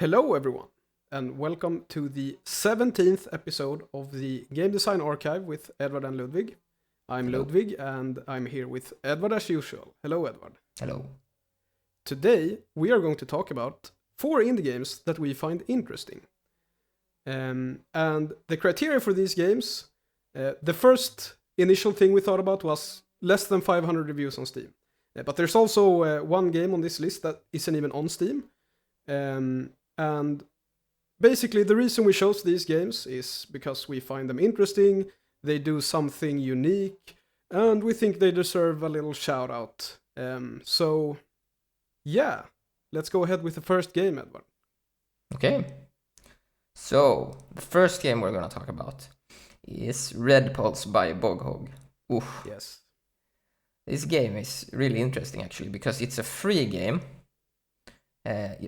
Hello, everyone, and welcome to the 17th episode of the Game Design Archive with Edward and Ludwig. I'm Hello. Ludwig, and I'm here with Edward as usual. Hello, Edward. Hello. Today, we are going to talk about 4 indie games that we find interesting. And the criteria for these games, the first initial thing we thought about was less than 500 reviews on Steam. But there's also one game on this list that isn't even on Steam. And basically, the reason we chose these games is because we find them interesting, they do something unique, and we think they deserve a little shout out. So, yeah, let's go ahead with the first game, Edward. Okay. So, the first game we're going to talk about is Red Pulse by Boghog. Oof. Yes. This game is really interesting, actually, because it's a free game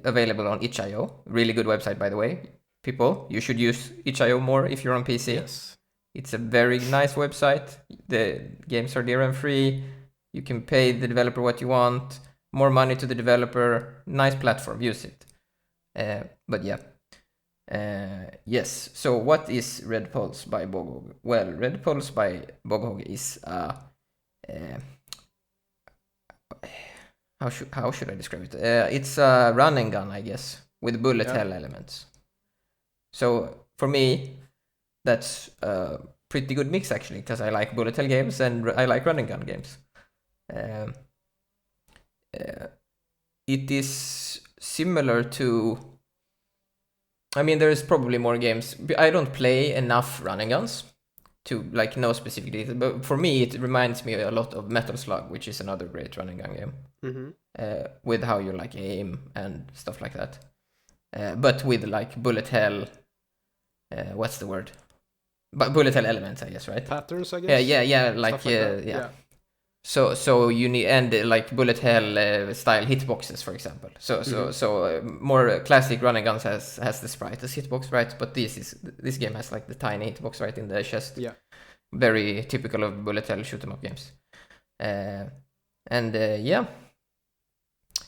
available on itch.io. Really good website, by the way. People, you should use itch.io more if you're on PC. Yes. It's a very nice website. The games are DRM free. You can pay the developer what you want. More money to the developer. Nice platform. Use it. But yeah. Yes. So what is Red Pulse by Boghog? Well, Red Pulse by Boghog is how should I describe it? It's a run and gun, I guess, with bullet hell elements. So for me, that's a pretty good mix, actually, because I like bullet hell games and I like run and gun games. It is similar to... I mean, there's probably more games. I don't play enough run and guns to like know specific details, but for me, it reminds me a lot of Metal Slug, which is another great run and gun game. Mm-hmm. With how you like aim and stuff like that. But with like bullet hell... what's the word? But bullet hell elements, I guess, right? Patterns, I guess? Yeah, like yeah. So you need, and like bullet hell style hitboxes, for example. So more classic run and guns has the sprite, as hitbox, right? But this game has like the tiny hitbox right in the chest. Yeah. Very typical of bullet hell shoot 'em up games. Yeah,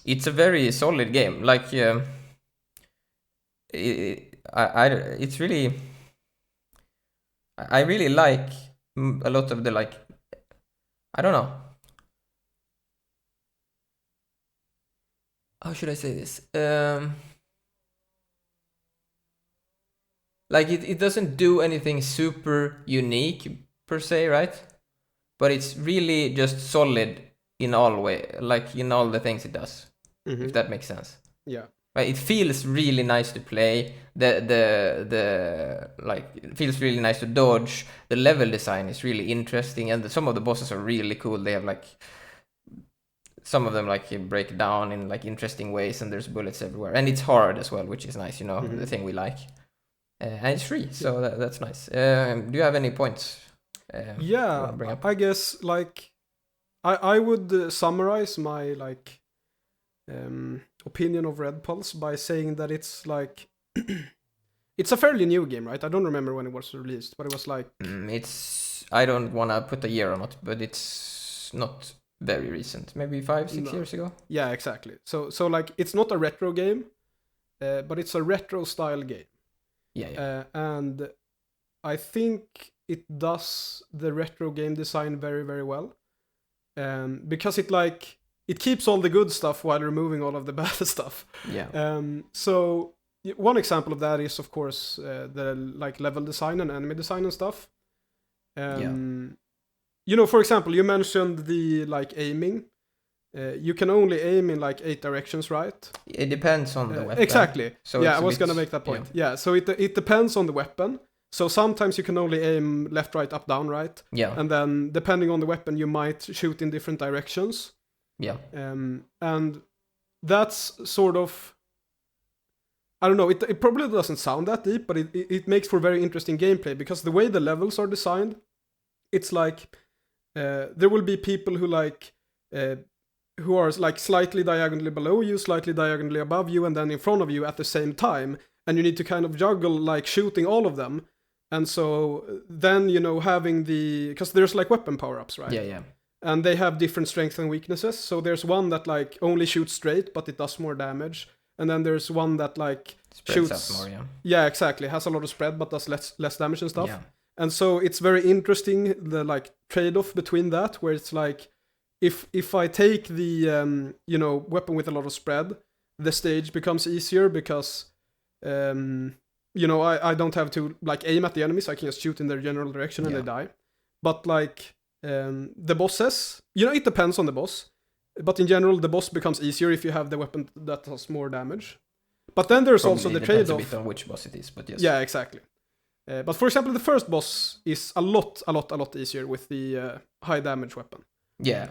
it's a very solid game. Like it's really, I really like a lot of the like, I don't know. How should I say this? Like it doesn't do anything super unique per se, right? But it's really just solid in all way, like in all the things it does. Mm-hmm. If that makes sense. Yeah. Right, it feels really nice to play. The like it feels really nice to dodge. The level design is really interesting, and some of the bosses are really cool. They have like some of them like break down in like interesting ways, and there's bullets everywhere, and it's hard as well, which is nice. You know, mm-hmm. The thing we like, and it's free, so that's nice. Do you have any points? Yeah, I guess like I would summarize my like opinion of Red Pulse by saying that it's like it's a fairly new game, right? I don't remember when it was released, but it was like I don't want to put a year on it, but it's not very recent, maybe 5-6 years ago. Yeah, exactly. So like it's not a retro game, but it's a retro style game. Yeah. And I think it does the retro game design very, very well, because it keeps all the good stuff while removing all of the bad stuff. Yeah. So one example of that is, of course, the like level design and enemy design and stuff. You know, for example, you mentioned the like aiming. You can only aim in like 8 directions, right? It depends on the weapon. Exactly. So yeah, I was gonna make that point. Yeah. So it depends on the weapon. So sometimes you can only aim left, right, up, down, right. Yeah. And then depending on the weapon, you might shoot in different directions. Yeah. And that's sort of, I don't know, it probably doesn't sound that deep, but it makes for very interesting gameplay, because the way the levels are designed, it's like there will be people who like who are like slightly diagonally below you, slightly diagonally above you, and then in front of you at the same time, and you need to kind of juggle like shooting all of them. And so then, you know, having because there's like weapon power-ups, right? Yeah. And they have different strengths and weaknesses. So there's one that like only shoots straight, but it does more damage. and then there's one that like Spreads shoots out more, yeah. Yeah, exactly. Has a lot of spread, but does less damage and stuff. Yeah. And so it's very interesting, the like trade-off between that, where it's like if I take the weapon with a lot of spread, the stage becomes easier because I don't have to like aim at the enemies. I can just shoot in their general direction and they die. But like the bosses, it depends on the boss. But in general, the boss becomes easier if you have the weapon that does more damage. But then there's Probably also the depends trade-off. a bit on which boss it is, but yes. Yeah, exactly. But for example, the first boss is a lot easier with the high damage weapon. Yeah.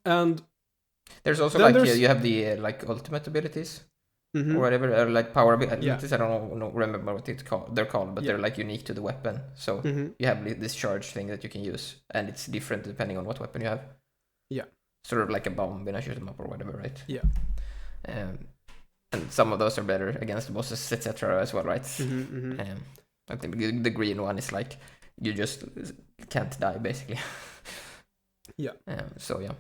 And there's also like you have the like ultimate abilities or whatever, or like power abilities. I don't remember what they're called, but they're like unique to the weapon. So you have this charge thing that you can use, and it's different depending on what weapon you have. Yeah. Sort of like a bomb in a shoot 'em up or whatever, right? Yeah. And some of those are better against the bosses, etc. as well, right? I think the green one is like you just can't die basically. Yeah. So yeah.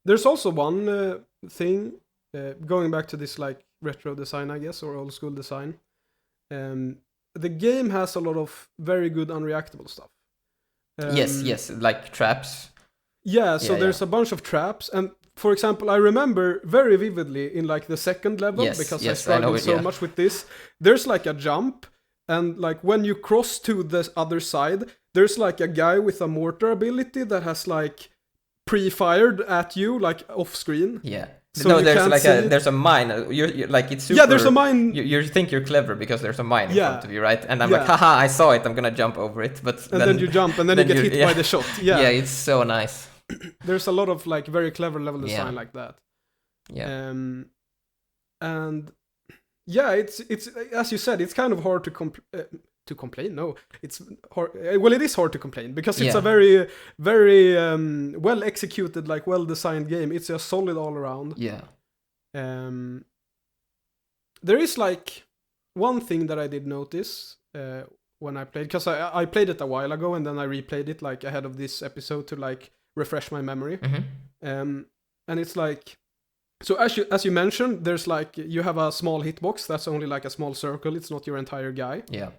There's also one thing going back to this like retro design, I guess, or old school design. The game has a lot of very good unreactable stuff. Yes, like traps. Yeah, so there's a bunch of traps, and for example, I remember very vividly in like the second level, because I struggled so much with this. There's like a jump, and like when you cross to the other side, there's like a guy with a mortar ability that has like pre-fired at you, like off screen. Yeah. So there's like there's a mine. You're like it's super. Yeah, there's a mine. You think you're clever because there's a mine in front of you, right? And I'm like, haha, I saw it. I'm gonna jump over it, but then you jump, and then you get hit by the shot. Yeah. Yeah, it's so nice. There's a lot of like very clever level design like that. Yeah. And yeah, it's as you said, it's kind of hard to complain. No, it's hard. Well, it is hard to complain because it's a very, very well executed, like well designed game. It's a solid all around. Yeah. There is like one thing that I did notice when I played, because I played it a while ago and then I replayed it like ahead of this episode to like refresh my memory. And it's like, so as you mentioned, there's like you have a small hitbox that's only like a small circle. It's not your entire guy. Yeah.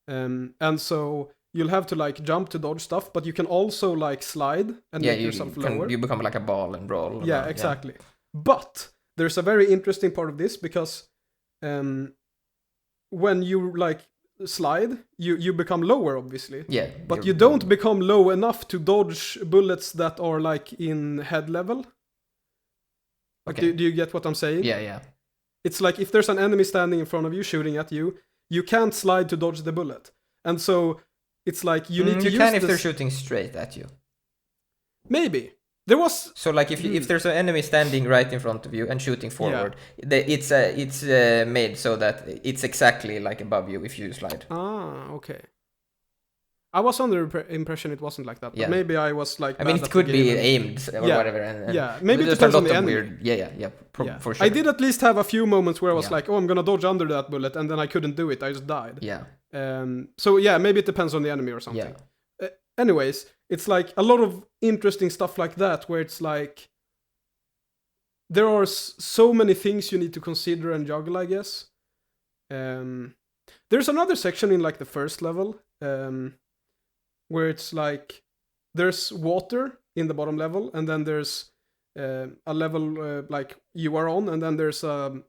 And so you'll have to like jump to dodge stuff, but you can also like slide and make yourself lower. You become like a ball and roll. Yeah, exactly. Yeah. But there's a very interesting part of this because when you like slide, you become lower, obviously. Yeah. But you don't become low enough to dodge bullets that are like in head level. Like, do you get what I'm saying? Yeah. It's like if there's an enemy standing in front of you shooting at you, you can't slide to dodge the bullet. And so it's like you need to use You can if they're shooting straight at you. Maybe. There was... So like if there's an enemy standing right in front of you and shooting forward, it's made so that it's exactly like above you if you slide. Ah, okay. I was under impression it wasn't like that, but maybe I was like... I mean, it could be aimed or whatever. And maybe it depends on the enemy. Weird, for sure. I did at least have a few moments where I was like, oh, I'm gonna dodge under that bullet, and then I couldn't do it. I just died. Yeah. So yeah, maybe it depends on the enemy or something. Yeah. Anyways, it's like a lot of interesting stuff like that, where it's like there are so many things you need to consider and juggle, I guess. There's another section in like the first level, where it's like there's water in the bottom level, and then there's a level like you are on, and then there's a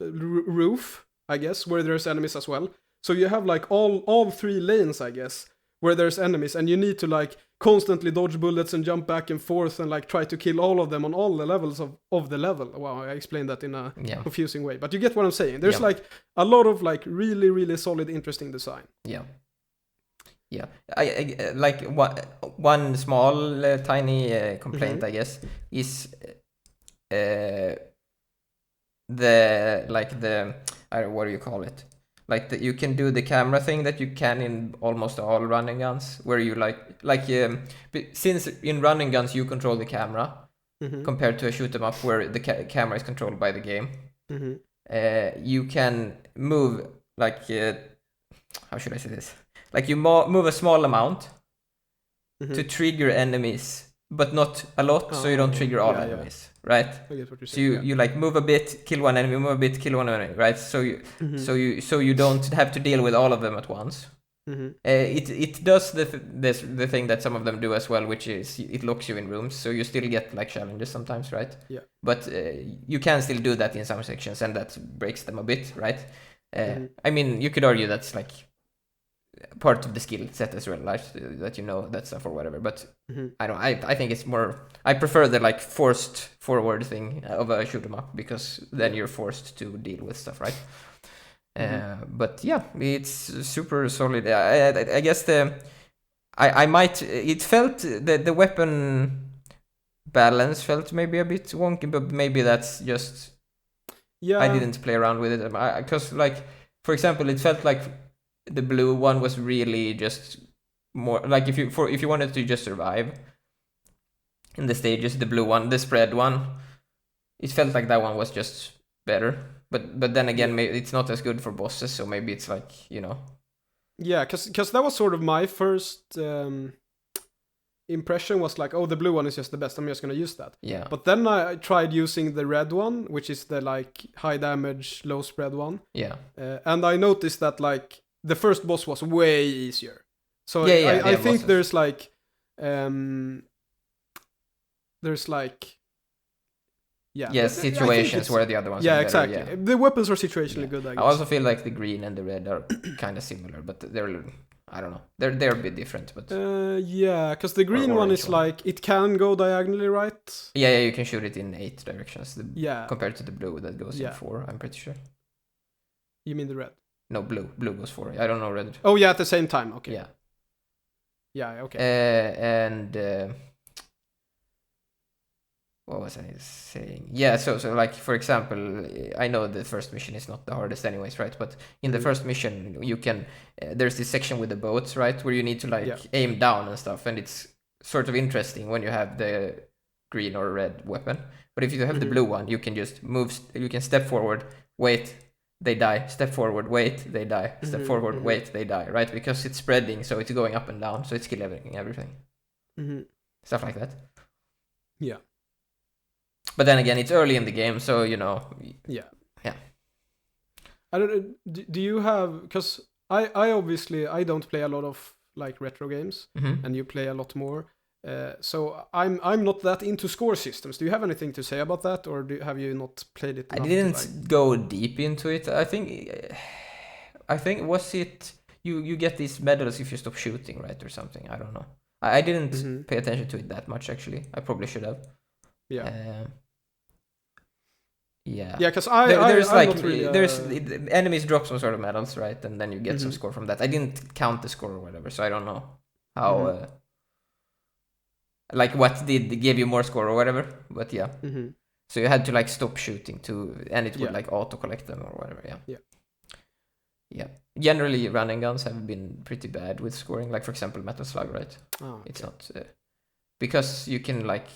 roof, I guess, where there's enemies as well. So you have like all three lanes, I guess, where there's enemies, and you need to like constantly dodge bullets and jump back and forth and like try to kill all of them on all the levels of the level. Wow, I explained that in a confusing way, but you get what I'm saying. There's like a lot of like really, really solid, interesting design. Yeah, I like one small tiny complaint, I guess, is what do you call it? Like you can do the camera thing that you can in almost all running guns, where you since in running guns you control the camera compared to a shoot 'em up where the camera is controlled by the game. You can move like how should I say this? Like you move a small amount to trigger enemies but not a lot, so you don't trigger all enemies, right? I get what you're So saying. you like move a bit, kill one enemy, move a bit, kill one enemy, right? So you don't have to deal with all of them at once. It does the thing that some of them do as well, which is it locks you in rooms, so you still get like challenges sometimes, right? Yeah. But you can still do that in some sections, and that breaks them a bit, right? I mean, you could argue that's like part of the skill set as well, like, that you know that stuff or whatever. But I think it's more. I prefer the like forced forward thing of a shoot 'em up, because then you're forced to deal with stuff, right? But yeah, it's super solid. I guess I might. It felt the weapon balance felt maybe a bit wonky, but maybe that's just. Yeah. I didn't play around with it because, like, for example, it felt like the blue one was really just more like if you wanted to just survive in the stages, the blue one, the spread one, it felt like that one was just better. But then again, maybe it's not as good for bosses, so maybe it's like, you know. Yeah, because that was sort of my first impression, was like, oh, the blue one is just the best, I'm just gonna use that. Yeah. But then I tried using the red one, which is the like high damage, low spread one. Yeah. And I noticed that like the first boss was way easier. So I think bosses. there's like situations where the other ones are better, exactly. yeah. The weapons are situationally good, I guess. I also feel like the green and the red are kind of similar, but they're, I don't know, they're a bit different, but because the green one is like it can go diagonally, right? Yeah, you can shoot it in 8 directions. Compared to the blue that goes in 4, I'm pretty sure. You mean the red? No, blue goes 4. I don't know red. Oh yeah, at the same time. Okay. Yeah. Yeah. Okay. And what was I saying? Yeah, so like, for example, I know the first mission is not the hardest anyways, right? But in the first mission, you can there's this section with the boats, right, where you need to like aim down and stuff, and it's sort of interesting when you have the green or red weapon. But if you have the blue one, you can just move, you can step forward, wait, they die, step forward, wait, they die, step forward, wait, they die, right? Because it's spreading, so it's going up and down, so it's kill everything. Stuff like that. Yeah. But then again, it's early in the game, so, you know. Yeah. Yeah. I don't. Do you have? Because I obviously I don't play a lot of like retro games, and you play a lot more. So I'm not that into score systems. Do you have anything to say about that, or have you not played it? I didn't go deep into it. I think was it you get these medals if you stop shooting, right, or something. I don't know. I didn't pay attention to it that much, actually. I probably should have. Yeah. Yeah, because there's enemies drop some sort of medals, right, and then you get some score from that. I didn't count the score or whatever, so I don't know how like what did give you more score or whatever. But yeah, so you had to like stop shooting and it would like auto collect them or whatever. Yeah. Generally, running guns have been pretty bad with scoring. Like, for example, Metal Slug, right? It's not because you can like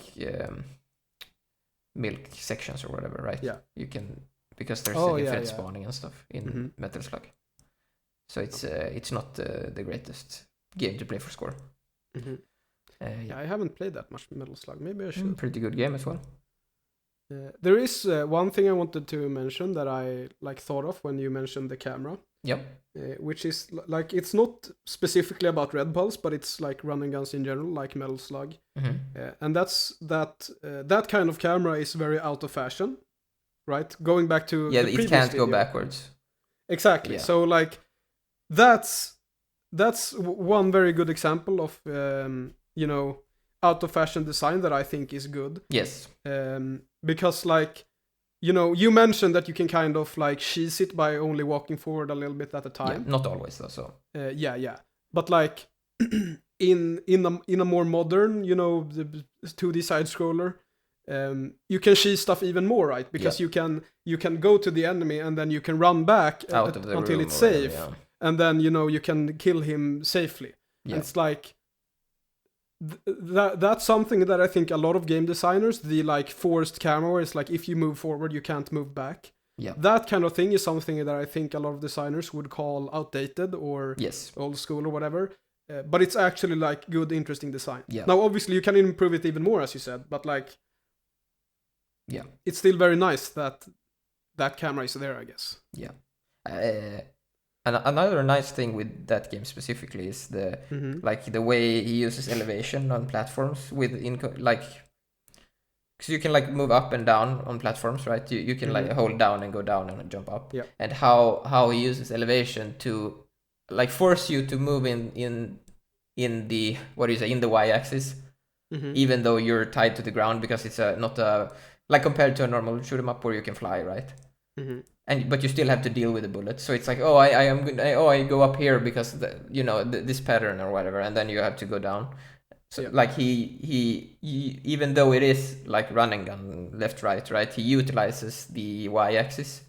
milk sections or whatever, right? Yeah. You can, because there's infinite spawning and stuff in Metal Slug. So it's not the greatest game to play for score. I haven't played that much Metal Slug. Maybe I should. Pretty good game as well. There is one thing I wanted to mention that I like thought of when you mentioned the camera. Yep. Which is like, it's not specifically about Red Pulse, but it's like running guns in general, like Metal Slug. And that's that kind of camera is very out of fashion, right? Going back to the it can't go backwards. Exactly. So like that's one very good example of out of fashion design that I think is good. Yes. Because like, you mentioned that you can kind of like cheese it by only walking forward a little bit at a time. Yeah, not always though. So. But like in a more modern, the 2D side scroller, you can cheese stuff even more, right? Because you can go to the enemy and then you can run back until it's safe, and then you can kill him safely. Yeah. It's like that's something that I think a lot of game designers, the like forced camera where it's like if you move forward you can't move back. Yeah. That kind of thing is something that I think a lot of designers would call outdated or old school or whatever. but it's actually like good, interesting design. Yeah. Now, obviously, you can improve it even more, as you said, but like, Yeah. it's still very nice that that camera is there, I guess. Yeah. And another nice thing with that game specifically is the like the way he uses elevation on platforms with like, because you can like move up and down on platforms, right? You can like hold down and go down and jump up. Yeah. And how he uses elevation to like force you to move in the, what do you say, in the y-axis, even though you're tied to the ground, because it's not a, like compared to a normal shoot 'em up where you can fly, right? And but you still have to deal with the bullet. So it's like, oh, I go up here because this pattern or whatever, and then you have to go down. So like he even though it is like running gun left right, he utilizes the y-axis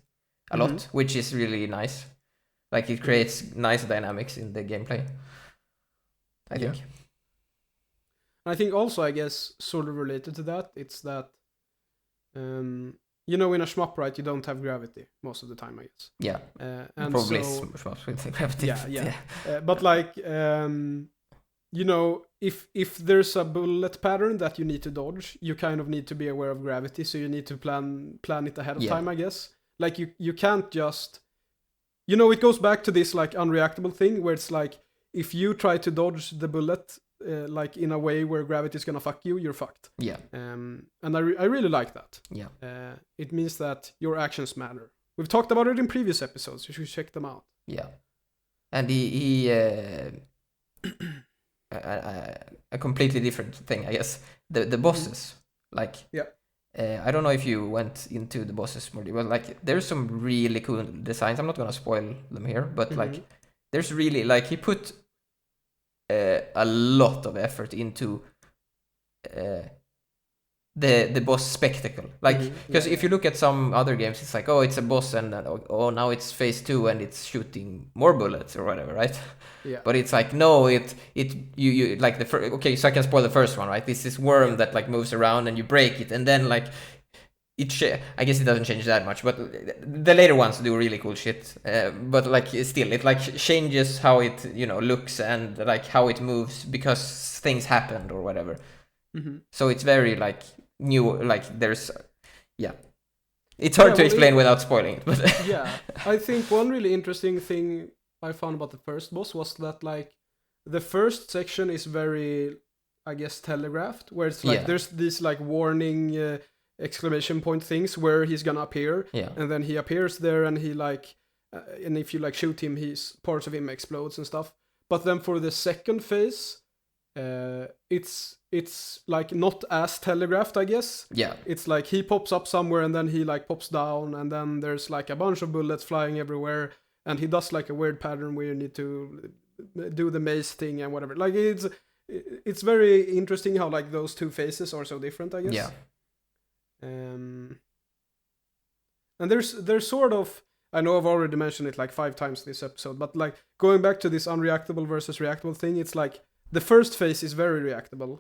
a lot, which is really nice. Like it creates nice dynamics in the gameplay, I think. I think also, I guess, sort of related to that, it's that in a shmup, right, you don't have gravity most of the time, I guess. Yeah. And probably so, shmups with gravity. Yeah. But like, if there's a bullet pattern that you need to dodge, you kind of need to be aware of gravity, so you need to plan it ahead of time, I guess. Like you can't just, it goes back to this like unreactable thing where it's like, if you try to dodge the bullet like in a way where gravity is gonna fuck you, you're fucked. Yeah. And I really like that. Yeah. It means that your actions matter. We've talked about it in previous episodes. You should check them out. Yeah. And he a completely different thing, I guess. The bosses, like. Yeah. I don't know if you went into the bosses more. Well, like there's some really cool designs. I'm not gonna spoil them here, but like there's really like he put a lot of effort into the boss spectacle. Like because if you look at some other games, it's like, oh, it's a boss and now it's phase 2 and it's shooting more bullets or whatever, right? Yeah. But it's like, no, you like the first. Okay, so I can spoil the first one, right? This worm that like moves around and you break it, and then like I guess it doesn't change that much, but the later ones do really cool shit. But like still, it like changes how it looks and like how it moves because things happened or whatever. So it's very like new. Like there's it's hard to explain without spoiling it. But I think one really interesting thing I found about the first boss was that like the first section is very, I guess, telegraphed, where it's like there's these like warning exclamation point things where he's gonna appear, and then he appears there, and he like and if you like shoot him, parts of him explodes and stuff. But then for the second phase, it's like not as telegraphed, I guess. It's like he pops up somewhere and then he like pops down, and then there's like a bunch of bullets flying everywhere, and he does like a weird pattern where you need to do the maze thing and whatever. Like it's very interesting how like those two phases are so different, I guess. And there's sort of, I know I've already mentioned it like 5 times this episode, but like going back to this unreactable versus reactable thing, it's like the first phase is very reactable,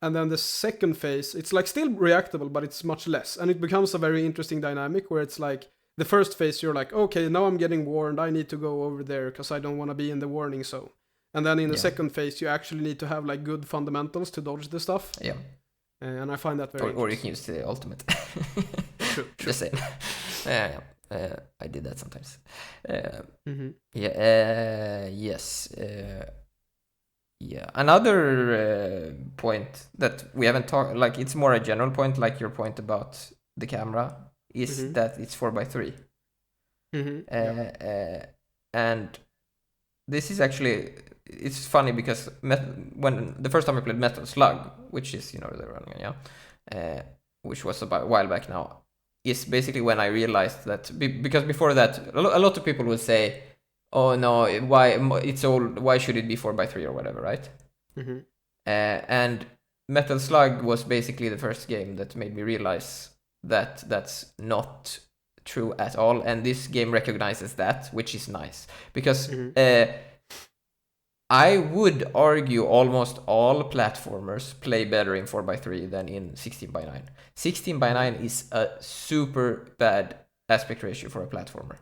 and then the second phase, it's like still reactable, but it's much less, and it becomes a very interesting dynamic where it's like the first phase you're like, okay, now I'm getting warned, I need to go over there because I don't want to be in the warning zone. And then in the second phase you actually need to have like good fundamentals to dodge the stuff. And I find that very or you can use the ultimate. True. Just saying. I did that sometimes. Another point that we haven't talked, like it's more a general point, like your point about the camera, is that it's 4x3. And this is actually, it's funny because when the first time I played Metal Slug, which is the running, which was a while back now, is basically when I realized that because before that a lot of people would say, oh no, why should it be 4x3 or whatever, right? And Metal Slug was basically the first game that made me realize that that's not true at all, and this game recognizes that, which is nice, because I would argue almost all platformers play better in 4x3 than in 16:9. 16:9 is a super bad aspect ratio for a platformer,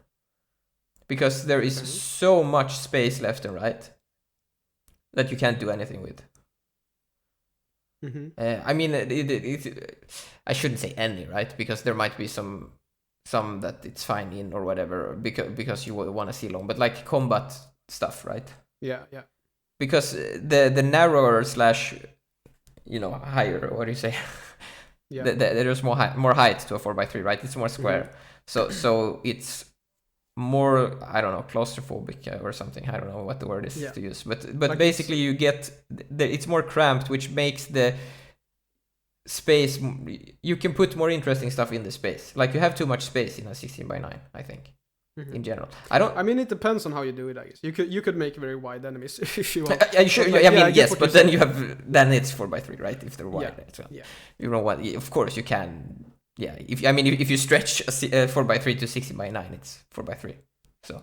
because there is so much space left and right that you can't do anything with. Mm-hmm. I mean, I shouldn't say any, right? Because there might be some that it's fine in or whatever, because you want to see long, but like combat stuff, right? Yeah. Because the narrower slash, higher, what do you say? Yeah. There's more height to a 4x3, right? It's more square, so it's more, I don't know, claustrophobic or something. I don't know what the word is to use, but like basically you get it's more cramped, which makes the space, you can put more interesting stuff in the space. Like you have too much space in a 16:9, I think. In general, I mean, it depends on how you do it. I guess you could make very wide enemies if you want. Yes, but then it's 4x3, right? If they're wide, so you know what? Of course, you can. Yeah, if you stretch a 4x3 to 16:9, it's 4x3. So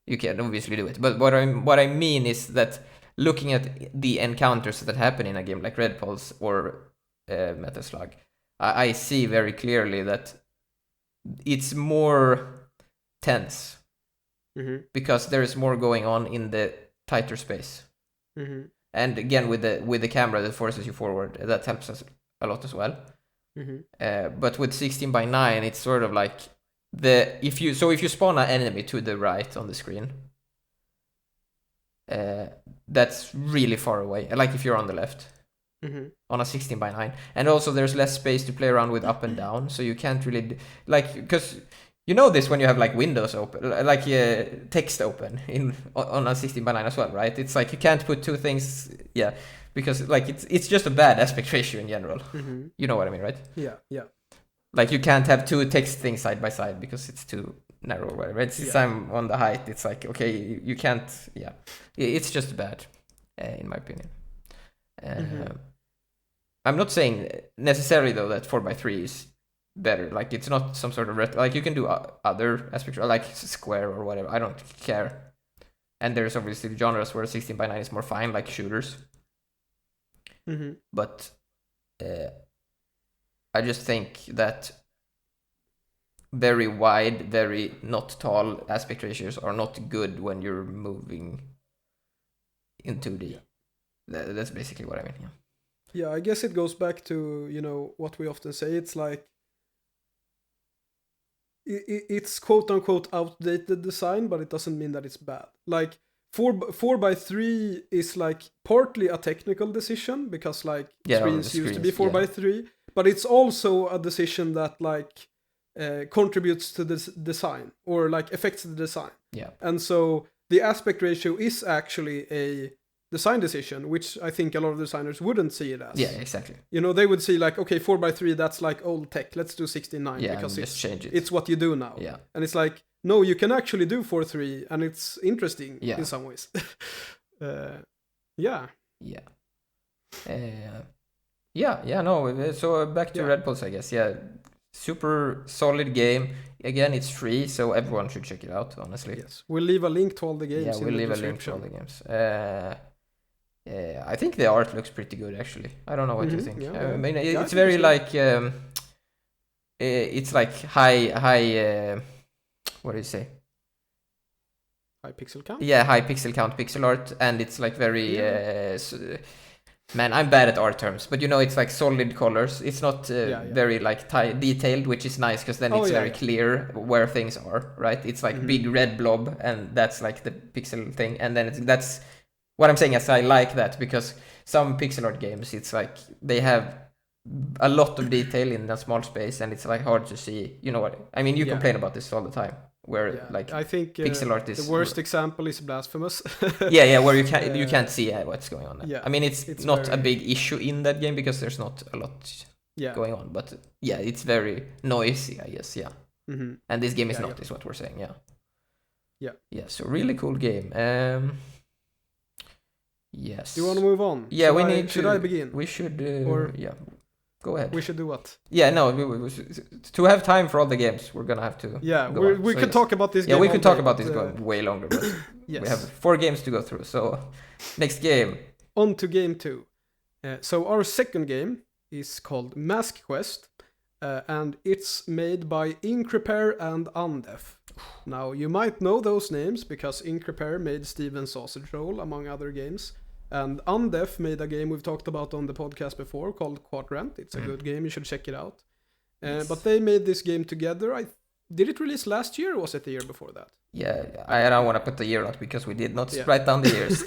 you can obviously do it. But what I mean is that looking at the encounters that happen in a game like Red Pulse or Metal Slug, I see very clearly that it's more tense because there is more going on in the tighter space. And again, with the camera that forces you forward, that helps us a lot as well. But with 16:9, it's sort of like if you spawn an enemy to the right on the screen, that's really far away. Like if you're on the left on a 16:9, and also there's less space to play around with up and down, so you can't really because you know this when you have like windows open, like text open on a 16:9 as well, right? It's like you can't put two things, because like it's just a bad aspect ratio in general. You know what I mean, right? Yeah. Like you can't have two text things side by side because it's too narrow or whatever. Since I'm on the height, it's like, okay, you can't. Yeah, it's just bad, in my opinion. I'm not saying necessarily though that 4x3 is better. Like it's not some sort of like you can do other aspects like square or whatever. I don't care. And there's obviously genres where 16:9 is more fine, like shooters. But I just think that very wide, very not tall aspect ratios are not good when you're moving in 2D. That's basically what I mean. Yeah, I guess it goes back to what we often say. It's like it's quote unquote outdated design, but it doesn't mean that it's bad. Like 4x3 is like partly a technical decision because like screens used to be 4x3, but it's also a decision that like contributes to the design or like affects the design. Yeah. And so the aspect ratio is actually a design decision, which I think a lot of designers wouldn't see it as. Yeah, exactly. They would see like, okay, 4x3, that's like old tech. Let's do 16:9 because it's what you do now. Yeah. And it's like, no, you can actually do 4:3, and it's interesting in some ways. Yeah. No. So back to Red Pulse, I guess. Yeah, super solid game. Again, it's free, so everyone should check it out. Honestly. Yes, we'll leave a link to all the games. Yeah, we'll leave a link to all the games. I think the art looks pretty good, actually. I don't know what you think. I mean, it's very like it's like high. What do you say? High pixel count? Yeah, high pixel count pixel art, and it's like very man, I'm bad at art terms, but it's like solid colors. It's not very like detailed, which is nice because then it's very clear where things are, right? It's like big red blob, and that's like the pixel thing, and then that's what I'm saying is I like that because some pixel art games, it's like they have a lot of detail in a small space, and it's like hard to see. You know what I mean? You complain about this all the time. Where like I think pixel art is the worst example is Blasphemous. where you can't see what's going on. Yeah, I mean it's not a big issue in that game because there's not a lot going on, but it's very noisy, I guess. And this game is not is what we're saying. So really cool game. Yes. Do you want to move on? Yeah, should I begin? We should go ahead. We should do what? Yeah, no, to have time for all the games, we're gonna have to. Yeah, we could talk about this game. Yeah, we could talk about this game way longer, but yes. We have 4 games to go through. So, next game. On to game 2. So our second game is called Mask Quest, and it's made by Ink Repair and Undef. Now, you might know those names because Ink Repair made Steven Sausage Roll, among other games. And Undef made a game we've talked about on the podcast before called Quadrant. It's a good game. You should check it out. Yes. But they made this game together. Did it release last year or was it the year before that? Yeah, I don't want to put the year on it because we did not write down the years.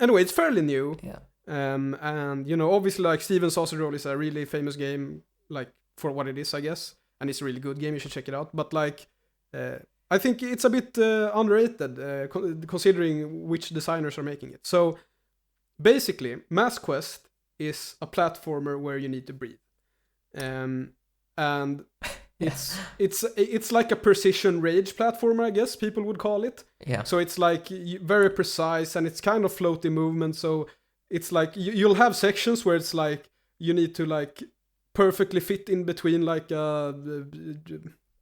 Anyway, it's fairly new. Yeah. And, you know, obviously, like, Steven Sausage Roll is a really famous game, like, for what it is, I guess. And it's a really good game. You should check it out. But, like, I think it's a bit underrated, considering which designers are making it. So, basically, Mass Quest is a platformer where you need to breathe. And it's like a precision rage platformer, I guess people would call it. Yeah. So it's like very precise and it's kind of floaty movement. So it's like you'll have sections where it's like you need to like perfectly fit in between like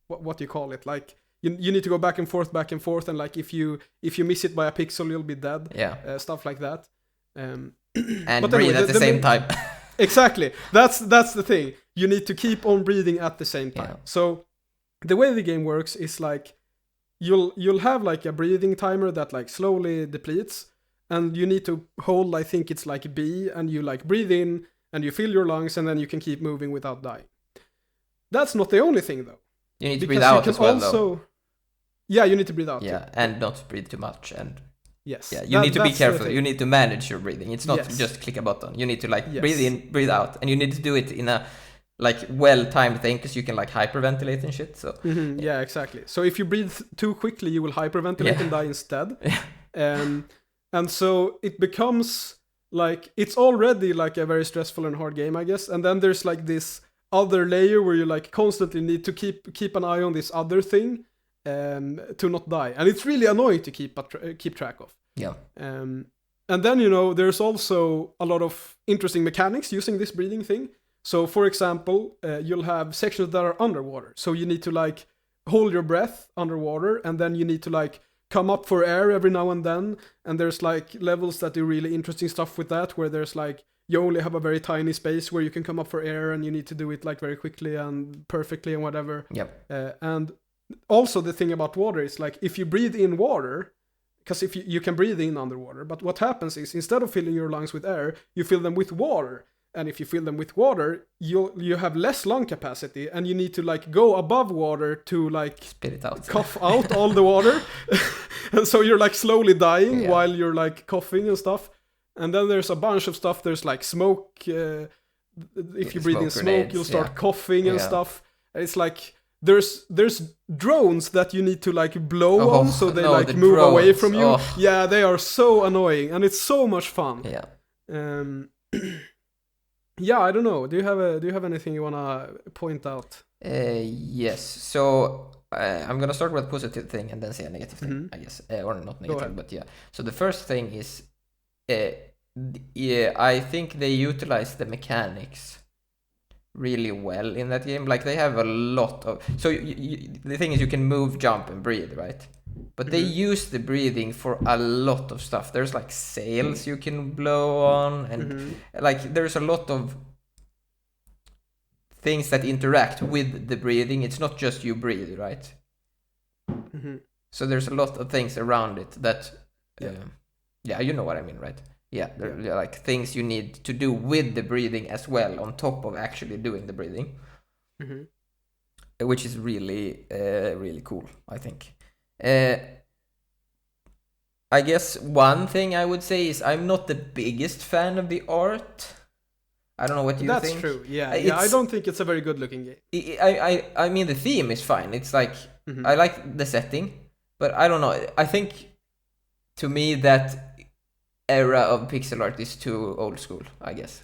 what do you call it? Like you need to go back and forth, and like if you miss it by a pixel, you'll be dead. Yeah. Stuff like that. And but breathe anyway, at the same time. Exactly. That's the thing. You need to keep on breathing at the same time. Yeah. So the way the game works is like you'll have like a breathing timer that like slowly depletes, and you need to hold, I think it's like B, and you like breathe in and you fill your lungs, and then you can keep moving without dying. That's not the only thing though. You need to breathe out as well though. Yeah, you need to breathe out. Yeah, and not breathe too much. And yes. Yeah, you need to be careful. You need to manage your breathing. It's not just click a button. You need to like breathe in, breathe out, and you need to do it in a like well-timed thing because you can like hyperventilate and shit. So yeah, exactly. So if you breathe too quickly, you will hyperventilate and die instead. And so it becomes like it's already like a very stressful and hard game, I guess. And then there's like this other layer where you like constantly need to keep an eye on this other thing. To not die, and it's really annoying to keep track of. Yeah. And then you know there's also a lot of interesting mechanics using this breathing thing. So for example, you'll have sections that are underwater, so you need to like hold your breath underwater, and then you need to like come up for air every now and then. And there's like levels that do really interesting stuff with that, where there's like you only have a very tiny space where you can come up for air, and you need to do it like very quickly and perfectly and whatever. Yep. And also the thing about water is like if you breathe in water, because if you can breathe in underwater, but what happens is instead of filling your lungs with air, you fill them with water. And if you fill them with water, you have less lung capacity, and you need to like go above water to like spit it out, cough out all the water. And so you're like slowly dying while you're like coughing and stuff. And then there's a bunch of stuff. There's like smoke. If you breathe in smoke, grenades, you'll start coughing and stuff. It's like there's drones that you need to like blow on, so they move drones away from you. Yeah, they are so annoying, and it's so much fun. Yeah, I don't know. Do you have anything you wanna point out? Yes. So I'm gonna start with a positive thing and then say a negative thing, I guess, or not negative, but yeah. So the first thing is, I think they utilize the mechanics really well in that game. Like they have a lot of. So the thing is, you can move, jump, and breathe, right? But they use the breathing for a lot of stuff. There's like sails you can blow on, and like there's a lot of things that interact with the breathing. It's not just you breathe, right? So there's a lot of things around it that, you know what I mean, right? Yeah, they're like things you need to do with the breathing as well, on top of actually doing the breathing, which is really, really cool, I think. I guess one thing I would say is I'm not the biggest fan of the art. I don't know what you think. That's true. Yeah, I don't think it's a very good looking game. I mean, the theme is fine. It's like I like the setting, but I don't know. I think to me that era of pixel art is too old school, I guess.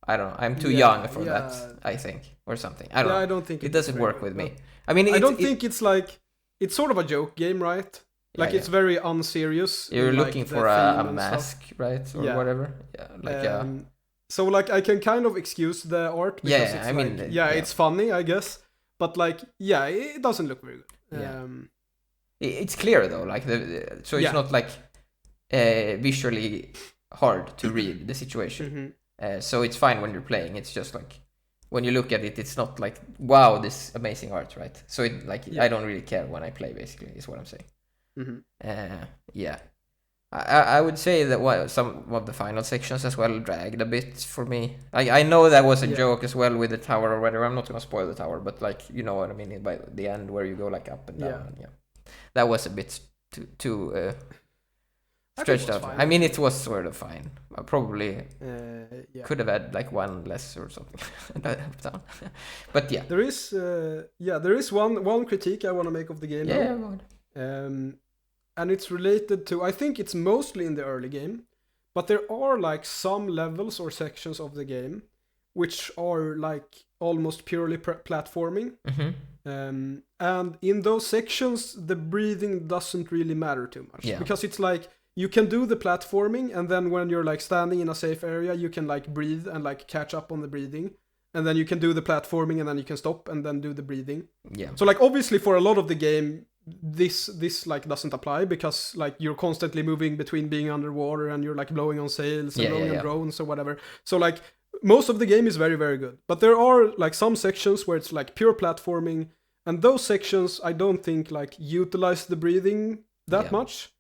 I don't know. I'm too young for that, I think, or something. I don't know. I don't think it doesn't work with me. I mean, I don't think it's like it's sort of a joke game, right? Like it's very unserious. You're looking for a mask, right, or whatever. Yeah, like So like I can kind of excuse the art because it's it's funny, I guess, but like it doesn't look very good. It's clear though, like so it's not like visually hard to read the situation. So it's fine when you're playing. It's just like when you look at it, it's not like wow, this amazing art, right? So it I don't really care when I play. Basically, is what I'm saying. I would say that some of the final sections as well dragged a bit for me. I know that was a joke as well with the tower or whatever. I'm not gonna spoil the tower, but like you know what I mean by the end where you go like up and down. And that was a bit too stretched out. I mean, it was sort of fine. I probably could have had like one less or something. But yeah, there is one critique I want to make of the game. Yeah, go ahead. And it's related to, I think it's mostly in the early game, but there are like some levels or sections of the game which are like almost purely platforming. And in those sections, the breathing doesn't really matter too much. Because it's like, you can do the platforming, and then when you're like standing in a safe area, you can like breathe and like catch up on the breathing. And then you can do the platforming, and then you can stop and then do the breathing. So like obviously for a lot of the game, this like doesn't apply, because like you're constantly moving between being underwater and you're like blowing on sails and blowing on drones or whatever. So like most of the game is very, very good. But there are like some sections where it's like pure platforming, and those sections I don't think like utilize the breathing that much.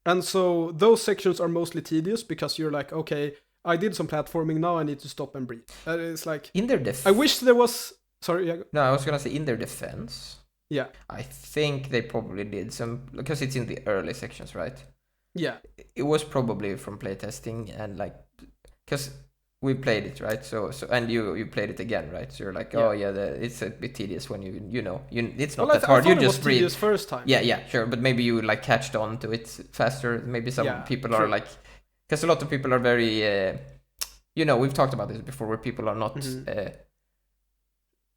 And so those sections are mostly tedious, because you're like, okay, I did some platforming, now I need to stop and breathe. It's like, in their defense, I wish there was, sorry. No, I was gonna say in their defense. Yeah. I think they probably did some, because it's in the early sections, right? Yeah. It was probably from playtesting, and like, because we played it, right? So and you played it again, right? So you're like, it's a bit tedious when you know, it's not that hard. You just breathe. It was first time. Yeah, sure. But maybe you like catched on to it faster. Maybe some people are like, because a lot of people are very, we've talked about this before, where people are not.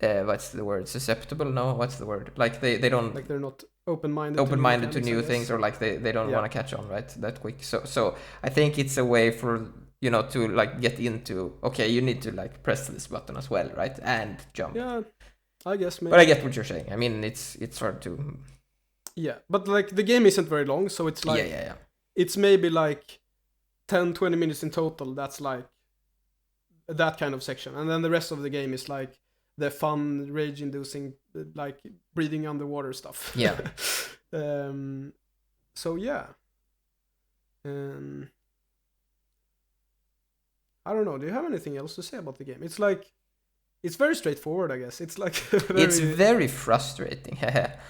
What's the word? Susceptible? No, what's the word? Like they don't, like they're not open-minded to new things, or like they don't want to catch on right that quick. So I think it's a way for to like get into, okay, you need to like press this button as well, right, and jump. Yeah, I guess maybe. But I get what you're saying. I mean, it's hard to. Yeah, but like the game isn't very long, so it's like it's maybe like 10-20 minutes in total. That's like that kind of section, and then the rest of the game is like the fun, rage-inducing, like breathing underwater stuff. Yeah. So yeah. I don't know. Do you have anything else to say about the game? It's like, it's very straightforward, I guess. It's like it's very frustrating.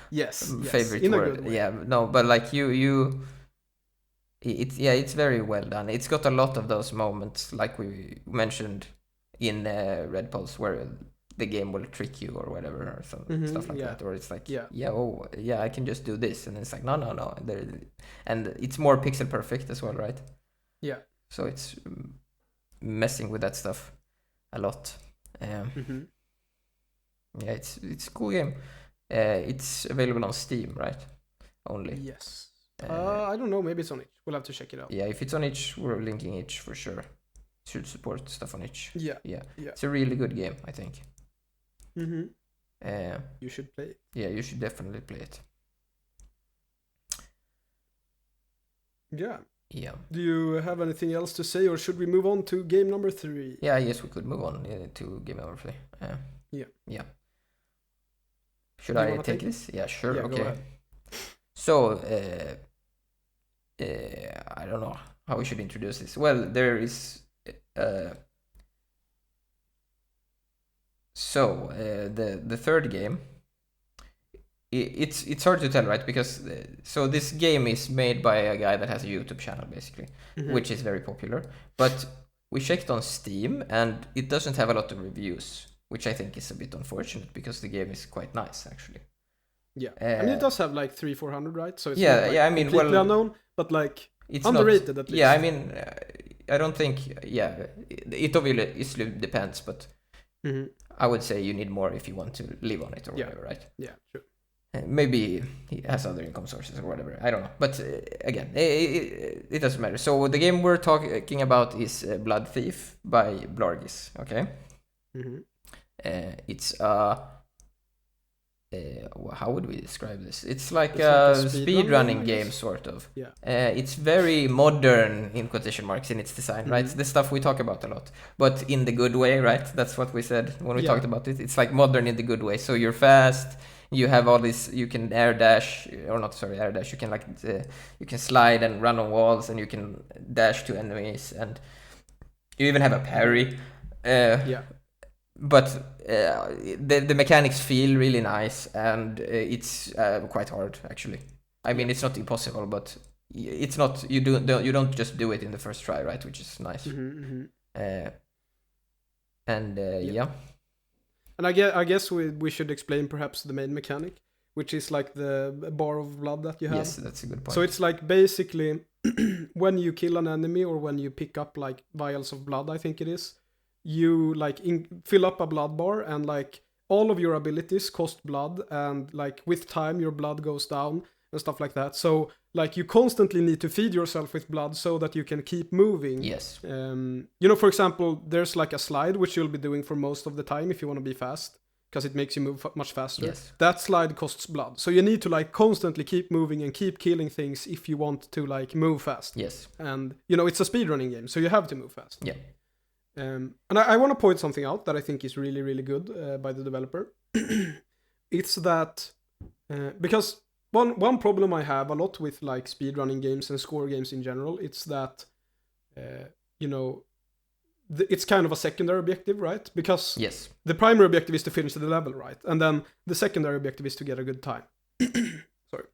yes. Favorite in word. A good way. Yeah. No, but like it's very well done. It's got a lot of those moments, like we mentioned in Red Pulse, where the game will trick you or whatever, or some stuff like that, or it's like I can just do this, and it's like no, and it's more pixel perfect as well, right? Yeah. So it's messing with that stuff a lot. Yeah, it's a cool game. It's available on Steam, right? Only. Yes. I don't know. Maybe it's on itch. We'll have to check it out. Yeah, if it's on itch, we're linking itch for sure. Should support stuff on itch. Yeah. It's a really good game, I think. You should play it. Yeah, you should definitely play it. Yeah. Do you have anything else to say, or should we move on to game number 3? Yeah, yes, we could move on to game number 3. Yeah. Should I take this? Yeah, sure. Yeah, okay. Go ahead. So, I don't know how we should introduce this. Well, there is. So the third game, it's hard to tell, right? Because so this game is made by a guy that has a YouTube channel, basically, which is very popular. But we checked on Steam, and it doesn't have a lot of reviews, which I think is a bit unfortunate, because the game is quite nice, actually. Yeah, I mean, it does have like 300-400, right? So it's not, like I mean, completely unknown, but like it's underrated not, at least. Yeah, I mean, I don't think. Yeah, it obviously depends, but I would say you need more if you want to live on it or whatever, right? Yeah, true. Maybe he has other income sources or whatever. I don't know, but again, it doesn't matter. So the game we're talking about is Blood Thief by Blargis. Okay. It's how would we describe this? It's like It's a like a speedrunning I game, guess. sort of. Yeah. It's very modern, in quotation marks, in its design, right? The stuff we talk about a lot, but in the good way, right? That's what we said when we talked about it. It's like modern in the good way. So you're fast. You have all this. You can air dash, or not? Sorry, air dash. You can you can slide and run on walls, and you can dash to enemies, and you even have a parry. Yeah. But the mechanics feel really nice, and it's quite hard actually. I mean, it's not impossible, but it's not. You don't just do it in the first try, right? Which is nice. Yeah. And I guess we should explain perhaps the main mechanic, which is like the bar of blood that you have. Yes, that's a good point. So it's like basically when you kill an enemy or when you pick up like vials of blood, I think it is, you like fill up a blood bar, and like all of your abilities cost blood, and like with time your blood goes down and stuff like that. So like you constantly need to feed yourself with blood so that you can keep moving. Yes. For example, there's like a slide which you'll be doing for most of the time if you want to be fast, because it makes you move much faster. Yes. That slide costs blood, so you need to like constantly keep moving and keep killing things if you want to like move fast. Yes. And it's a speedrunning game, so you have to move fast. Yeah. And I want to point something out that I think is really, really good by the developer. It's that because one problem I have a lot with like speedrunning games and score games in general, it's that it's kind of a secondary objective, right? Because yes, the primary objective is to finish the level, right? And then the secondary objective is to get a good time. Sorry.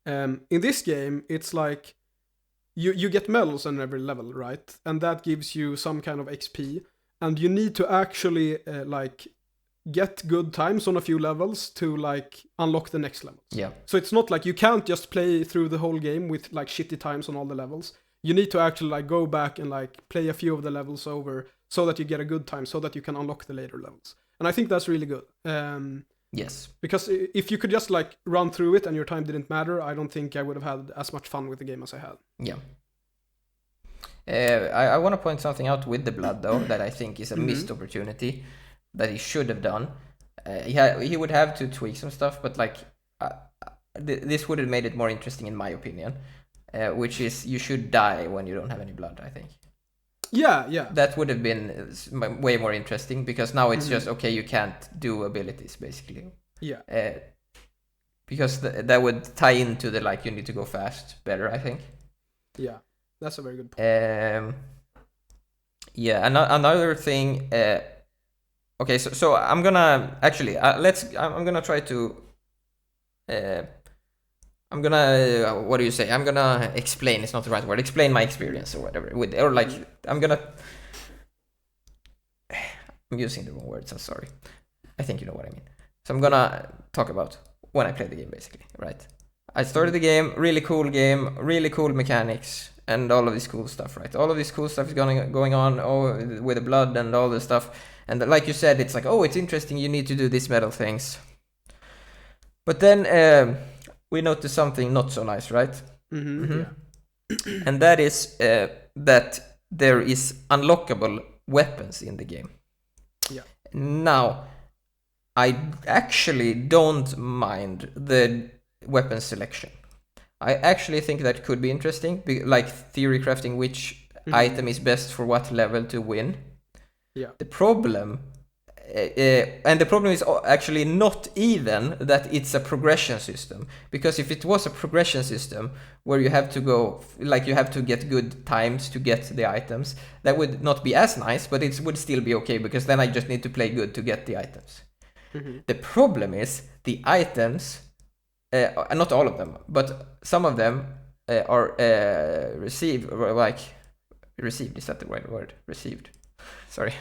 In this game, it's like you get medals on every level, right? And that gives you some kind of XP, and you need to actually like get good times on a few levels to like unlock the next levels. Yeah. So it's not like you can't just play through the whole game with like shitty times on all the levels. You need to actually like go back and like play a few of the levels over so that you get a good time, so that you can unlock the later levels. And I think that's really good. Yes. Because if you could just like run through it and your time didn't matter, I don't think I would have had as much fun with the game as I had. Yeah. I want to point something out with the blood though that I think is a missed opportunity that he should have done. He would have to tweak some stuff, but like this would have made it more interesting in my opinion. Which is you should die when you don't have any blood, I think. Yeah. That would have been way more interesting, because now it's just, okay, you can't do abilities, basically. Yeah. Because that would tie into the, like, you need to go fast better, I think. Yeah, that's a very good point. Yeah, another thing... okay, so I'm gonna... Actually, I'm gonna try to... I'm gonna, what do you say? I'm gonna explain, it's not the right word, explain my experience or whatever. I'm using the wrong words, I'm sorry. I think you know what I mean. So I'm gonna talk about when I played the game, basically, right? I started the game, really cool mechanics, and all of this cool stuff, right? All of this cool stuff is going on with the blood and all this stuff. And like you said, it's like, oh, it's interesting, you need to do these metal things. But then... we noticed something not so nice, right? Yeah. And that is that there is unlockable weapons in the game. Yeah. Now, I actually don't mind the weapon selection. I actually think that could be interesting, like theory crafting which item is best for what level to win. Yeah. The problem is actually not even that it's a progression system, because if it was a progression system where you have to go, like you have to get good times to get the items, that would not be as nice, but it would still be okay, because then I just need to play good to get the items. The problem is the items, not all of them, but some of them are received, is that the right word? Received. Sorry.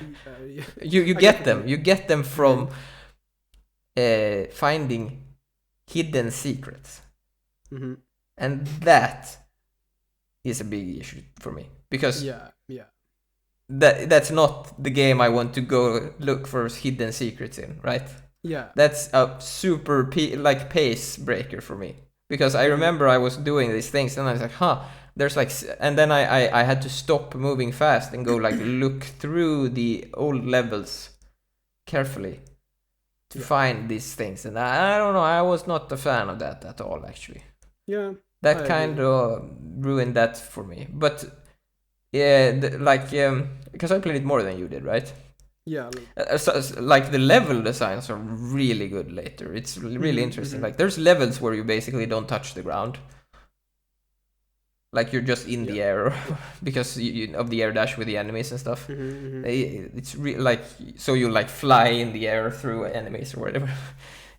You get them. You get them from finding hidden secrets. And that is a big issue for me, because that's not the game I want to go look for hidden secrets in, right? Yeah. That's a super pace breaker for me, because I remember I was doing these things and I was like, there's like, and then I had to stop moving fast and go like look through the old levels carefully to find these things, and I don't know, I was not a fan of that at all, actually. Yeah. That kind of ruined that for me. But yeah, because I played it more than you did, right? Yeah. Like the level designs are really good later. It's really interesting. Like there's levels where you basically don't touch the ground. Like you're just in the air because of the air dash with the enemies and stuff. It's like, so you like fly in the air through enemies or whatever.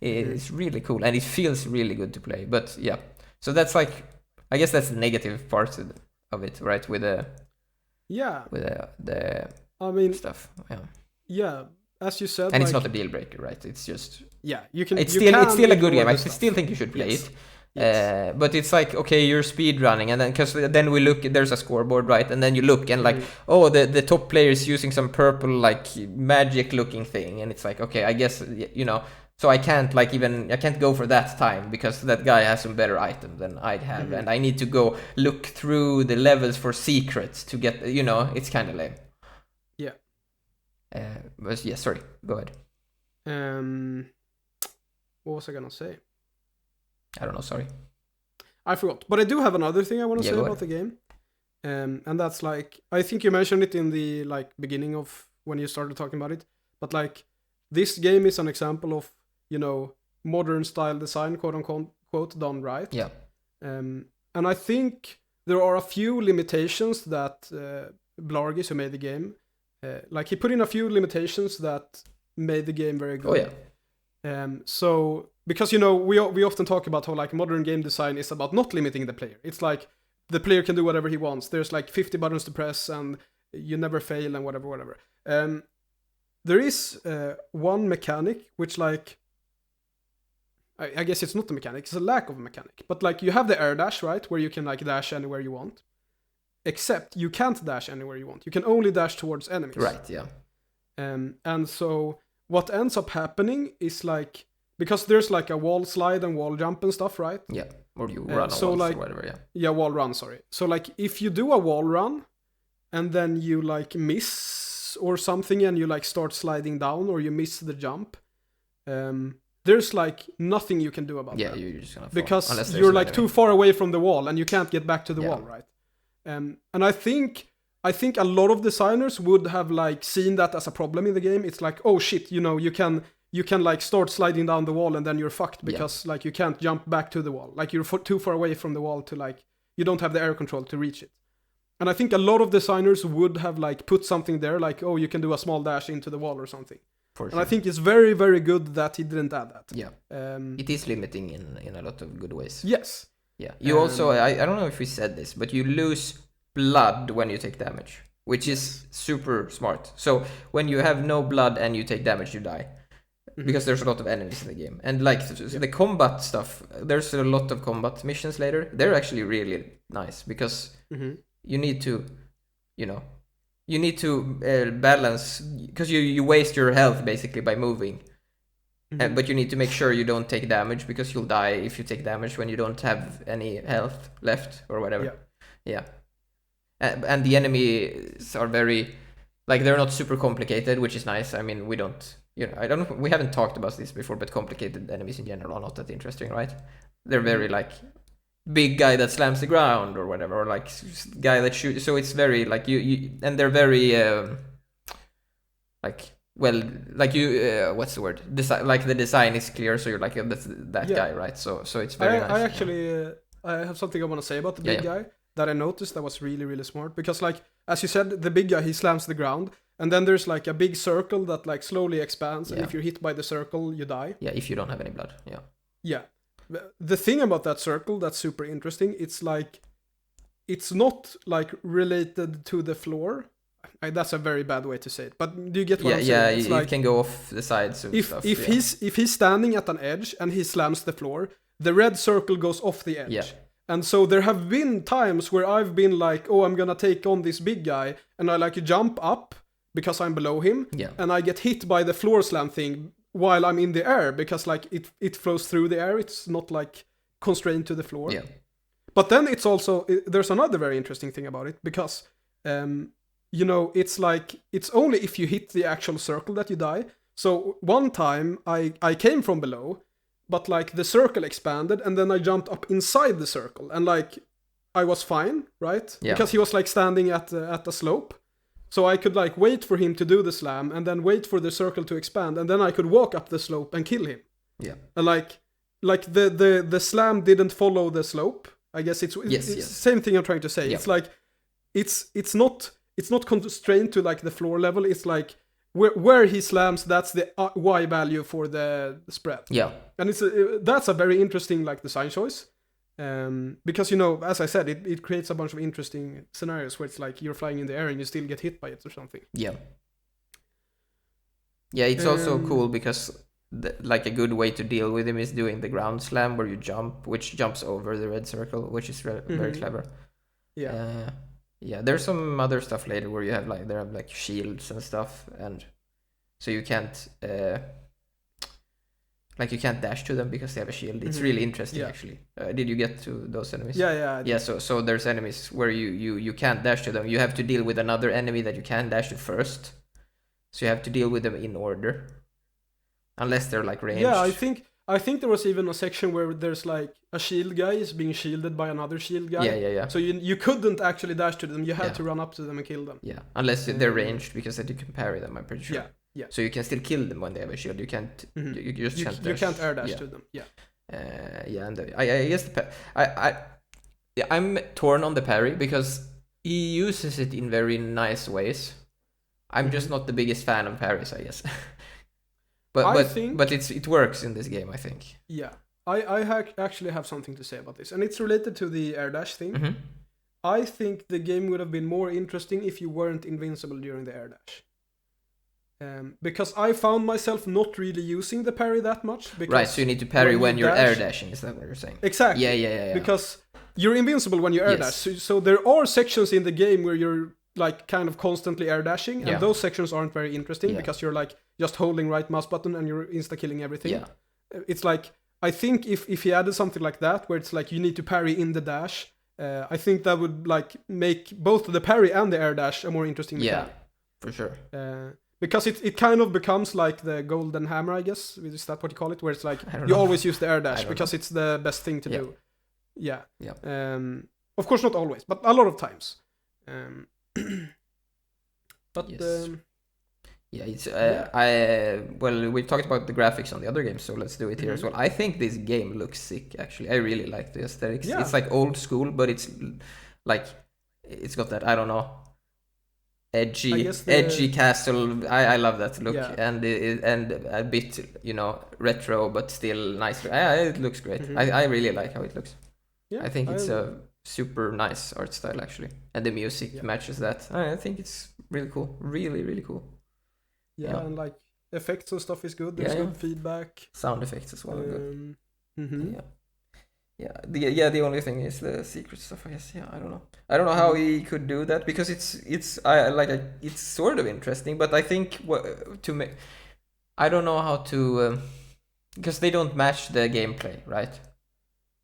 It's really cool and it feels really good to play. But yeah, so that's like, I guess that's the negative part of it, right? With the I mean, stuff. Yeah, as you said, and it's not a deal breaker, right? It's just you can. It's still a good game. I still think you should play it. Yes. But it's like, okay, you're speed running, and then because then we look, there's a scoreboard, right? And then you look and like, oh, the top player is using some purple like magic looking thing, and it's like, okay, I guess so I can't go for that time because that guy has some better items than I'd have, and I need to go look through the levels for secrets to get, it's kind of lame. Yeah. But yeah, sorry, go ahead. What was I gonna say? I don't know, sorry. I forgot. But I do have another thing I want to say about the game. And that's like, I think you mentioned it in the like beginning of when you started talking about it. But like, this game is an example of, modern style design, quote unquote, done right. Yeah. And I think there are a few limitations that Blargis, who made the game, like he put in a few limitations that made the game very good. Oh yeah. So because we often talk about how like modern game design is about not limiting the player. It's like the player can do whatever he wants. There's like 50 buttons to press and you never fail and whatever. There is one mechanic which like I guess it's not a mechanic, it's a lack of a mechanic. But like you have the air dash, right, where you can like dash anywhere you want. Except you can't dash anywhere you want. You can only dash towards enemies. Right, yeah. And so what ends up happening is like, because there's like a wall slide and wall jump and stuff, right? Yeah, or you run so walls like, or whatever, yeah. Yeah, wall run, sorry. So like if you do a wall run and then you like miss or something and you like start sliding down or you miss the jump, there's like nothing you can do about that. Yeah, you're just gonna fall. Because you're like too far away from the wall and you can't get back to the wall, right? And I think a lot of designers would have like seen that as a problem in the game. It's like, oh shit, you can like start sliding down the wall and then you're fucked because like you can't jump back to the wall. Like you're too far away from the wall to like, you don't have the air control to reach it. And I think a lot of designers would have like put something there like, oh, you can do a small dash into the wall or something. For sure. And I think it's very, very good that he didn't add that. Yeah. It is limiting in a lot of good ways. Yes. Yeah. You also, I don't know if we said this, but you lose blood when you take damage, which is super smart. So when you have no blood and you take damage, you die. Because there's a lot of enemies in the game. And like the combat stuff, there's a lot of combat missions later. They're actually really nice because you need to, balance, because you waste your health basically by moving. But you need to make sure you don't take damage because you'll die if you take damage when you don't have any health left or whatever. Yeah. And the enemies are very, like, they're not super complicated, which is nice. I mean, we don't, we haven't talked about this before, but complicated enemies in general are not that interesting, right? They're very like big guy that slams the ground or whatever, or like guy that shoots. So it's very like and they're very like, well, like what's the word? Like the design is clear, so you're like, that's that guy, right? So it's very nice. I actually I have something I want to say about the big guy that I noticed that was really, really smart, because like, as you said, the big guy, he slams the ground, and then there's like a big circle that like slowly expands, and if you're hit by the circle, you die. Yeah, if you don't have any blood. Yeah. The thing about that circle that's super interesting, it's like, it's not like related to the floor. That's a very bad way to say it, but do you get what I'm saying? It's like, can go off the sides of stuff. If he's standing at an edge and he slams the floor, the red circle goes off the edge. Yeah. And so there have been times where I've been like, oh, I'm gonna take on this big guy, and I like jump up because I'm below him, and I get hit by the floor slam thing while I'm in the air, because like it flows through the air, it's not like constrained to the floor. Yeah. But then it's also, there's another very interesting thing about it, because it's like, it's only if you hit the actual circle that you die, So one time I came from below, but like the circle expanded and then I jumped up inside the circle and like I was fine, right? Yeah. Because he was like standing at the slope. So I could like wait for him to do the slam and then wait for the circle to expand and then I could walk up the slope and kill him. Yeah. And like the slam didn't follow the slope. I guess it's the same thing I'm trying to say. Yeah. It's like it's not constrained to like the floor level. It's like where he slams, that's the Y value for the spread. Yeah. And that's a very interesting like design choice. Because you know, as I said, it creates a bunch of interesting scenarios where it's like you're flying in the air and you still get hit by it or something. Yeah. Yeah, it's also cool because like a good way to deal with him is doing the ground slam where you jump, which jumps over the red circle, which is very clever. Yeah. Yeah, there's some other stuff later where you have like shields and stuff, and so you can't you can't dash to them because they have a shield. It's really interesting actually. Did you get to those enemies? Yeah. So there's enemies where you can't dash to them. You have to deal with another enemy that you can dash to first. So you have to deal with them in order. Unless they're like ranged. Yeah, I think there was even a section where there's like a shield guy is being shielded by another shield guy. Yeah. So you couldn't actually dash to them. You had to run up to them and kill them. Yeah, unless they're ranged, because then you can parry them, I'm pretty sure. Yeah. So you can still kill them when they have a shield. You can't. You just can't dash. You can't air dash to them. Yeah. And I guess I'm torn on the parry because he uses it in very nice ways. I'm just not the biggest fan of parries, I guess. But it works in this game, I think. Yeah, I actually have something to say about this, and it's related to the air dash thing. Mm-hmm. I think the game would have been more interesting if you weren't invincible during the air dash. Because I found myself not really using the parry that much. Because right, so you need to parry when you're air dashing, is that what you're saying? Exactly. Yeah. Because you're invincible when you air dash. So there are sections in the game where you're like kind of constantly air dashing, and those sections aren't very interesting because you're like just holding right mouse button and you're insta killing everything. Yeah. It's like, I think if he added something like that where it's like you need to parry in the dash, I think that would like make both the parry and the air dash a more interesting mechanic. Yeah, for sure. Because it kind of becomes like the golden hammer, I guess. Is that what you call it? Where it's like you always use the air dash because it's the best thing to do. Yeah. Of course, not always, but a lot of times. But yes. Well, we talked about the graphics on the other games, so let's do it here as well. I think this game looks sick, actually. I really like the aesthetics. It's like old school, but it's like it's got that, I don't know, edgy castle. I love that look, and a bit, you know, retro, but still nice. It looks great. I really like how it looks. I think it's a super nice art style, actually, and the music matches that. I think it's really cool, really cool. And like effects and stuff is good. There's good feedback, sound effects as well. Good. The only thing is the secret stuff, I guess. I don't know how he could do that, because it's sort of interesting, but I think I don't know how to because they don't match the gameplay, right?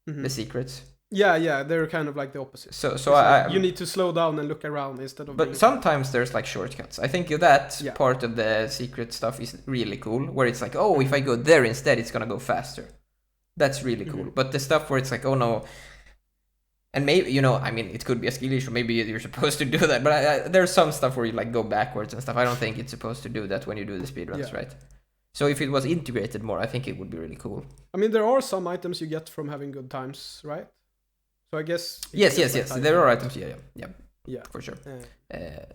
The secrets. Yeah, they're kind of like the opposite. So like you need to slow down and look around instead of. But sometimes there's like shortcuts. I think that part of the secret stuff is really cool, where it's like, oh, if I go there instead, it's gonna go faster. That's really cool. But the stuff where it's like, oh no, and maybe, you know, I mean, it could be a skill issue. Maybe you're supposed to do that, but there's some stuff where you like go backwards and stuff. I don't think it's supposed to do that when you do the speedruns, right? So if it was integrated more, I think it would be really cool. I mean, there are some items you get from having good times, right? So I guess... Yes. There are items, yeah, for sure.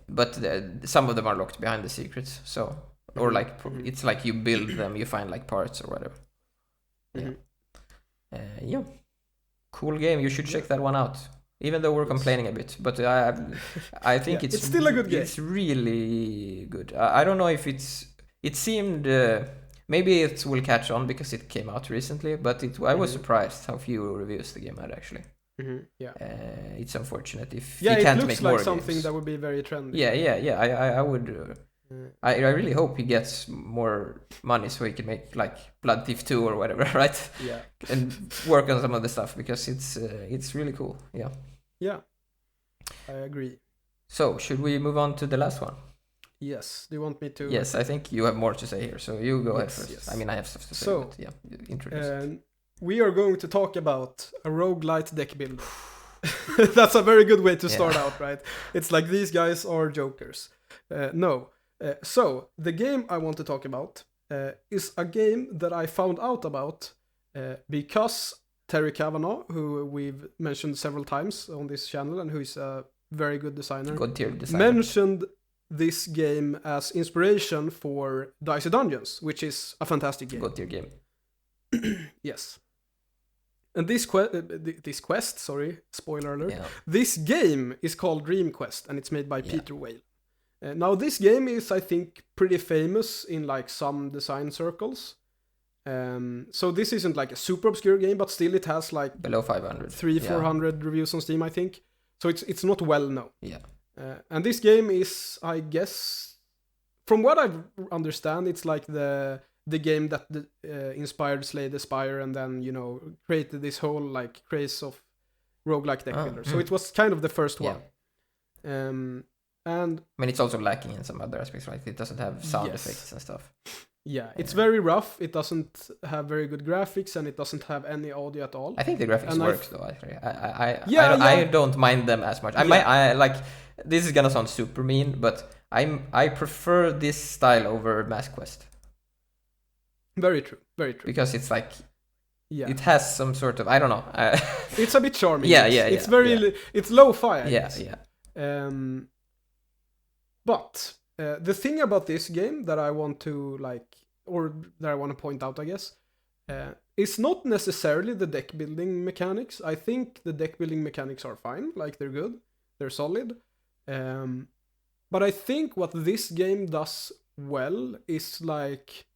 But some of them are locked behind the secrets, so... Or like, it's like you build them, you find like parts or whatever. Cool game, you should check that one out. Even though we're complaining a bit, but I think it's still a good game. It's really good. I don't know if it seemed... maybe it will catch on because it came out recently, but I was surprised how few reviews the game had, actually. It's unfortunate if he can't make more games. It looks like something that would be very trendy. I would... I really hope he gets more money so he can make like Blood Thief 2 or whatever, right? Yeah. And work on some of the stuff, because it's really cool. Yeah, I agree. So should we move on to the last one? Yes. Do you want me to? Yes, I think you have more to say here, so you go ahead Yes, first. yes. I mean, I have stuff to say, So, but yeah, you introduce it. We are going to talk about a roguelite deck builder. That's a very good way to start out, right? It's like these guys are jokers. No. So, the game I want to talk about is a game that I found out about because Terry Kavanagh, who we've mentioned several times on this channel and who is a very good designer, God tier designer, mentioned this game as inspiration for Dicey Dungeons, which is a fantastic game. God tier game. Yes. And this quest, sorry, spoiler alert, Yeah. this game is called Dream Quest, and it's made by Peter Whale. Now, this game is, I think, pretty famous in like some design circles. So this isn't like a super obscure game, but still it has like Below 500. 400 reviews on Steam, I think. So it's not well known. Yeah. And this game is, I guess, from what I understand, it's like the game that inspired Slay the Spire and then, you know, created this whole like craze of roguelike deck builder. So it was kind of the first one. And I mean, it's also lacking in some other aspects, right? It doesn't have sound effects and stuff. Yeah, it's very rough. It doesn't have very good graphics, and it doesn't have any audio at all. I think the graphics works though. Actually, I don't mind them as much. I like. This is gonna sound super mean, but I prefer this style over Mass Quest. Very true. Very true. Because it's like, it has some sort of, I don't know. It's a bit charming. It's very it's lo-fi. I yeah, guess. yeah. But the thing about this game that I want to point out, I guess, is not necessarily the deck building mechanics. I think the deck building mechanics are fine, like they're good, they're solid. But I think what this game does well is like,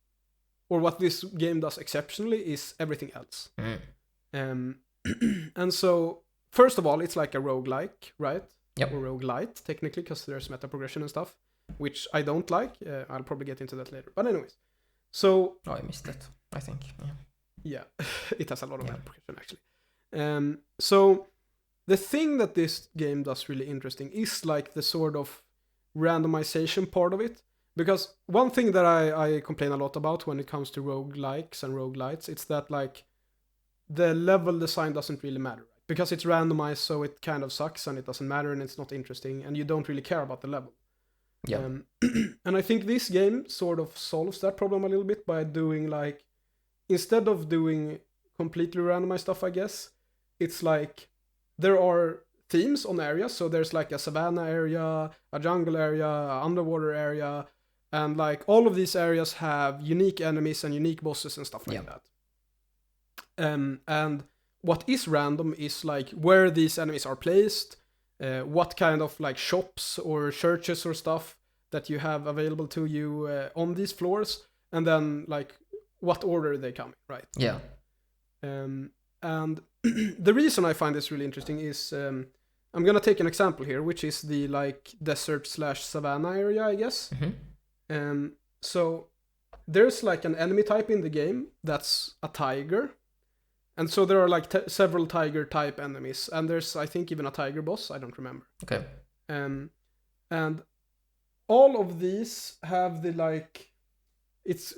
or what this game does exceptionally is everything else. And so, first of all, it's like a roguelike, right? Yep. Or roguelite, technically, because there's meta progression and stuff, which I don't like. I'll probably get into that later. But anyways, so... Oh, I missed that, I think. Yeah, it has a lot of meta progression, actually. So, the thing that this game does really interesting is like the sort of randomization part of it. Because one thing that I complain a lot about when it comes to roguelikes and roguelites, it's that like the level design doesn't really matter. Because it's randomized, so it kind of sucks and it doesn't matter and it's not interesting and you don't really care about the level. Yeah. And I think this game sort of solves that problem a little bit by doing like, instead of doing completely randomized stuff, I guess, it's like there are themes on areas. So there's like a savanna area, a jungle area, an underwater area, and like all of these areas have unique enemies and unique bosses and stuff like that. And what is random is like where these enemies are placed, what kind of like shops or churches or stuff that you have available to you on these floors, and then like what order they come in, right? Yeah. And the reason I find this really interesting is I'm gonna take an example here, which is the like desert/savanna area, I guess. So there's like an enemy type in the game that's a tiger. And so there are like several tiger type enemies, and there's I think even a tiger boss. I don't remember. Okay. And all of these have the like, it's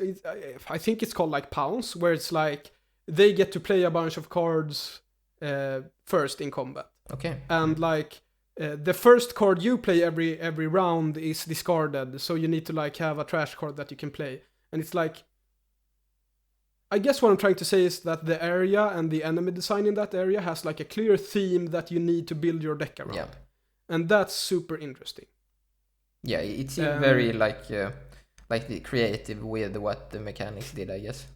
I think it's called like pounce, where it's like they get to play a bunch of cards first in combat. Okay. And like the first card you play every round is discarded, so you need to like have a trash card that you can play, and it's like. I guess what I'm trying to say is that the area and the enemy design in that area has like a clear theme that you need to build your deck around. Yeah. And that's super interesting. Yeah, it seemed very like the creative with what the mechanics did, I guess.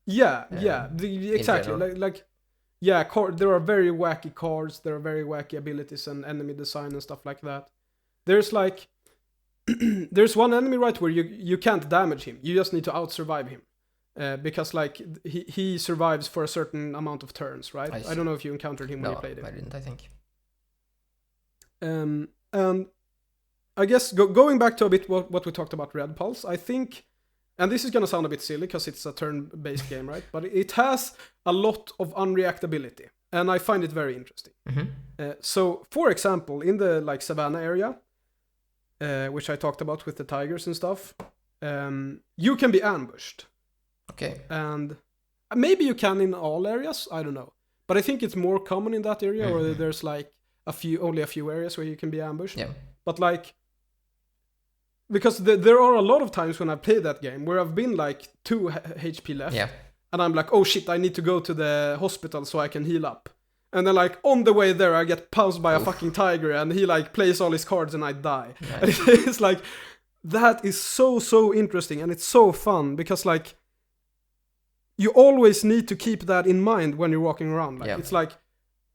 Yeah, exactly. There are very wacky cards, there are very wacky abilities and enemy design and stuff like that. There's like, there's one enemy, right, where you can't damage him. You just need to out-survive him. Because like he survives for a certain amount of turns, right? I don't know if you encountered him when you played it. No, I didn't, I think. And I guess going back to a bit what we talked about Red Pulse, I think, and this is gonna sound a bit silly because it's a turn-based game, right? But it has a lot of unreactability, and I find it very interesting. So, for example, in the like Savannah area, which I talked about with the tigers and stuff, you can be ambushed. Okay. And maybe you can in all areas, I don't know. But I think it's more common in that area, or there's like only a few areas where you can be ambushed. Yeah. But like, because there are a lot of times when I've played that game where I've been like 2 HP left. Yeah. And I'm like, oh shit, I need to go to the hospital so I can heal up. And then like on the way there, I get pounced by a fucking tiger, and he like plays all his cards and I die. Nice. And it's like, that is so interesting, and it's so fun because like, you always need to keep that in mind when you're walking around. Like, it's like,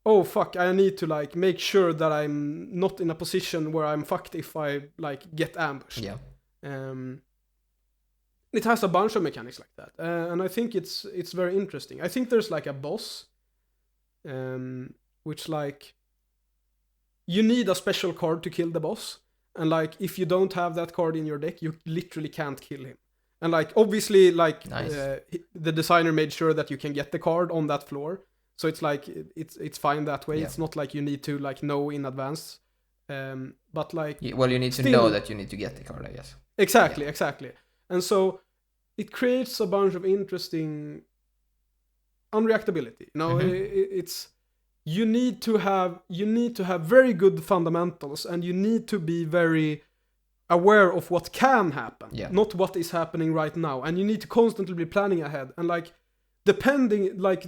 oh fuck, I need to like make sure that I'm not in a position where I'm fucked if I like get ambushed. Yeah. It has a bunch of mechanics like that, and I think it's very interesting. I think there's like a boss, which like, you need a special card to kill the boss, and like if you don't have that card in your deck, you literally can't kill him. And like obviously like Nice. The designer made sure that you can get the card on that floor, so it's like it's fine that way. Yeah. It's not like you need to like know in advance, but like Well, you need to know that you need to get the card, I guess. exactly. And so it creates a bunch of interesting unreactability. You know, it's you need to have very good fundamentals, and you need to be very aware of what can happen, not what is happening right now. And you need to constantly be planning ahead. And like, depending, like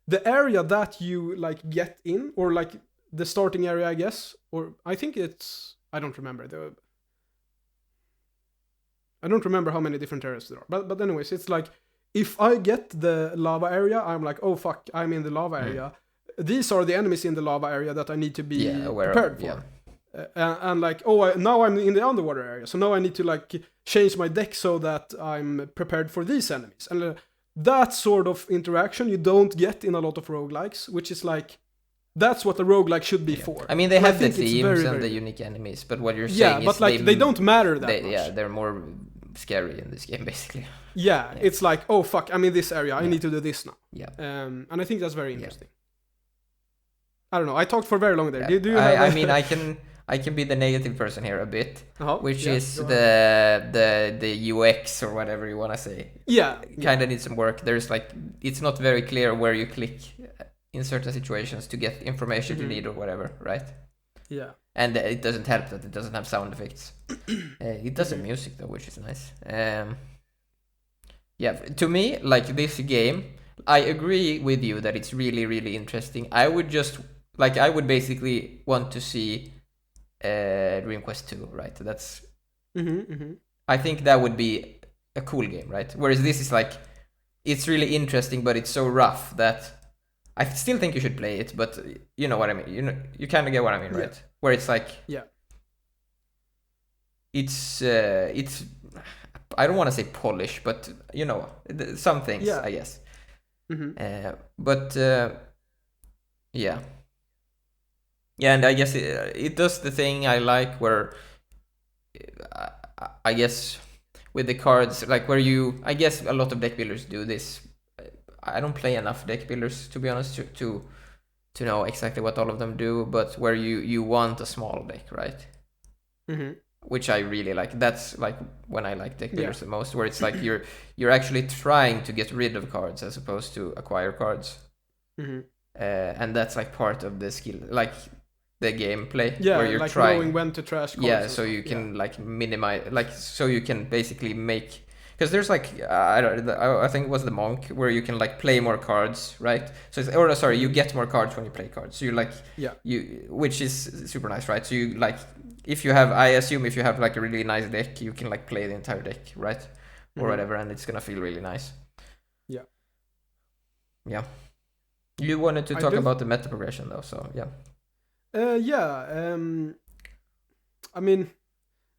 the area that you like get in, or like the starting area, I guess, or I think it's, I don't remember how many different areas there are. But anyways, it's like, if I get the lava area, I'm like, oh fuck, I'm in the lava area. These are the enemies in the lava area that I need to be prepared for. Yeah. And like, now I'm in the underwater area, so now I need to like change my deck so that I'm prepared for these enemies. And that sort of interaction you don't get in a lot of roguelikes, which is like, that's what a roguelike should be for. I mean, they have the themes and the unique enemies, but what you're saying is but like they don't matter that much. Yeah, they're more scary in this game, basically. Yeah, it's like, oh fuck, I'm in this area, I need to do this now. Yeah. And I think that's very interesting. I don't know, I talked for very long there. Yeah. Do you have I mean, I can be the negative person here a bit, which is the the UX or whatever you want to say. Yeah. Kind of needs some work. There's like, it's not very clear where you click in certain situations to get information you need or whatever, right? Yeah. And it doesn't help that it doesn't have sound effects. It does have music though, which is nice. Yeah, to me, like this game, I agree with you that it's really, really interesting. I would basically want to see Dream Quest 2, right? That's I think that would be a cool game, right? Whereas this is like, it's really interesting, but it's so rough that I still think you should play it, but you know what I mean. You kind of get what I mean, right? Yeah. Where it's like, it's I don't want to say polish, but you know, some things, I guess. But yeah, and I guess it does the thing I like, where I guess with the cards, like where I guess a lot of deck builders do this. I don't play enough deck builders, to be honest, to know exactly what all of them do, but where you want a small deck, right? Which I really like. That's like when I like deck builders the most, where it's like you're actually trying to get rid of cards as opposed to acquire cards. And that's like part of the skill, like the gameplay, where you're like trying knowing when to trash cards. so you can like minimize, like, so you can basically make, because there's like I think it was the monk, where you can like play more cards, right? So you get more cards when you play cards. So you like which is super nice, right? So you like, I assume if you have like a really nice deck, you can like play the entire deck, right? Or whatever, and it's gonna feel really nice. Yeah. You wanted to talk about the meta progression though, so yeah. I mean,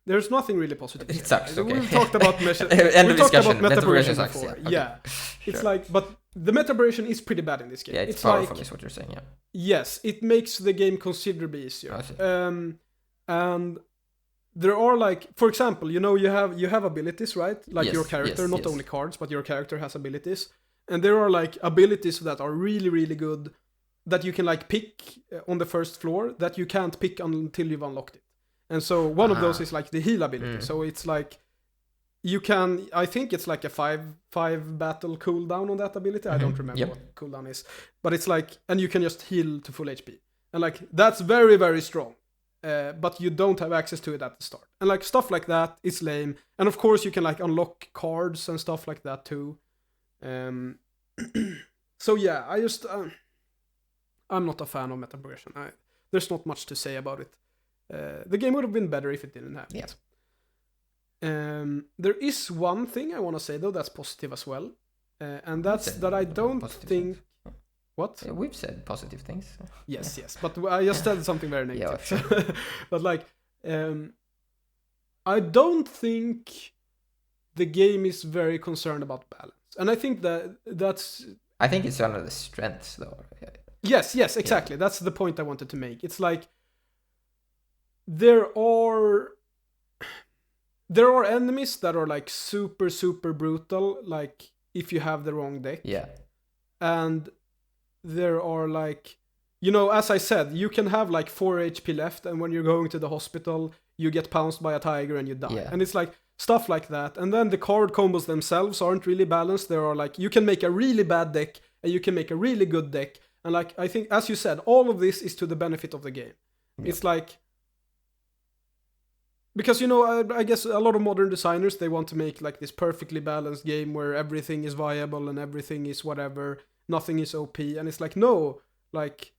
there's nothing really positive. It sucks. Okay. We've talked about End of discussion. Meta progression sucks. Before. Yeah. It's like, but the meta progression is pretty bad in this game. Yeah, it's powerful, like, is what you're saying. Yeah. Yes, it makes the game considerably easier. And there are like, for example, you know, you have abilities, right? Like your character, not only cards, but your character has abilities. And there are like abilities that are really, really good, that you can like pick on the first floor, that you can't pick until you've unlocked it. And so one of those is like the heal ability. So it's like you can, I think it's like a five battle cooldown on that ability. I don't remember what cooldown is, but it's like, and you can just heal to full HP, and like that's very, very strong. But you don't have access to it at the start, and like stuff like that is lame. And of course you can like unlock cards and stuff like that too. So yeah, I'm not a fan of meta progression. There's not much to say about it. The game would have been better if it didn't have it. There is one thing I want to say though that's positive as well, and that's that I don't think. Things. What? Yeah, we've said positive things. Yes, but I just said something very negative. Yeah, sure. But like, I don't think the game is very concerned about balance, and I think that's. I think it's one of the strengths, though. Yes, exactly. Yeah. That's the point I wanted to make. It's like there are enemies that are like super, super brutal, like if you have the wrong deck. Yeah. And there are like, you know, as I said, you can have like 4 HP left, and when you're going to the hospital, you get pounced by a tiger and you die. Yeah. And it's like stuff like that. And then the card combos themselves aren't really balanced. There are like, you can make a really bad deck and you can make a really good deck. And like, I think, as you said, all of this is to the benefit of the game. Yeah. It's like, because, you know, I guess a lot of modern designers, they want to make like this perfectly balanced game where everything is viable and everything is whatever, nothing is OP. And it's like, no, like,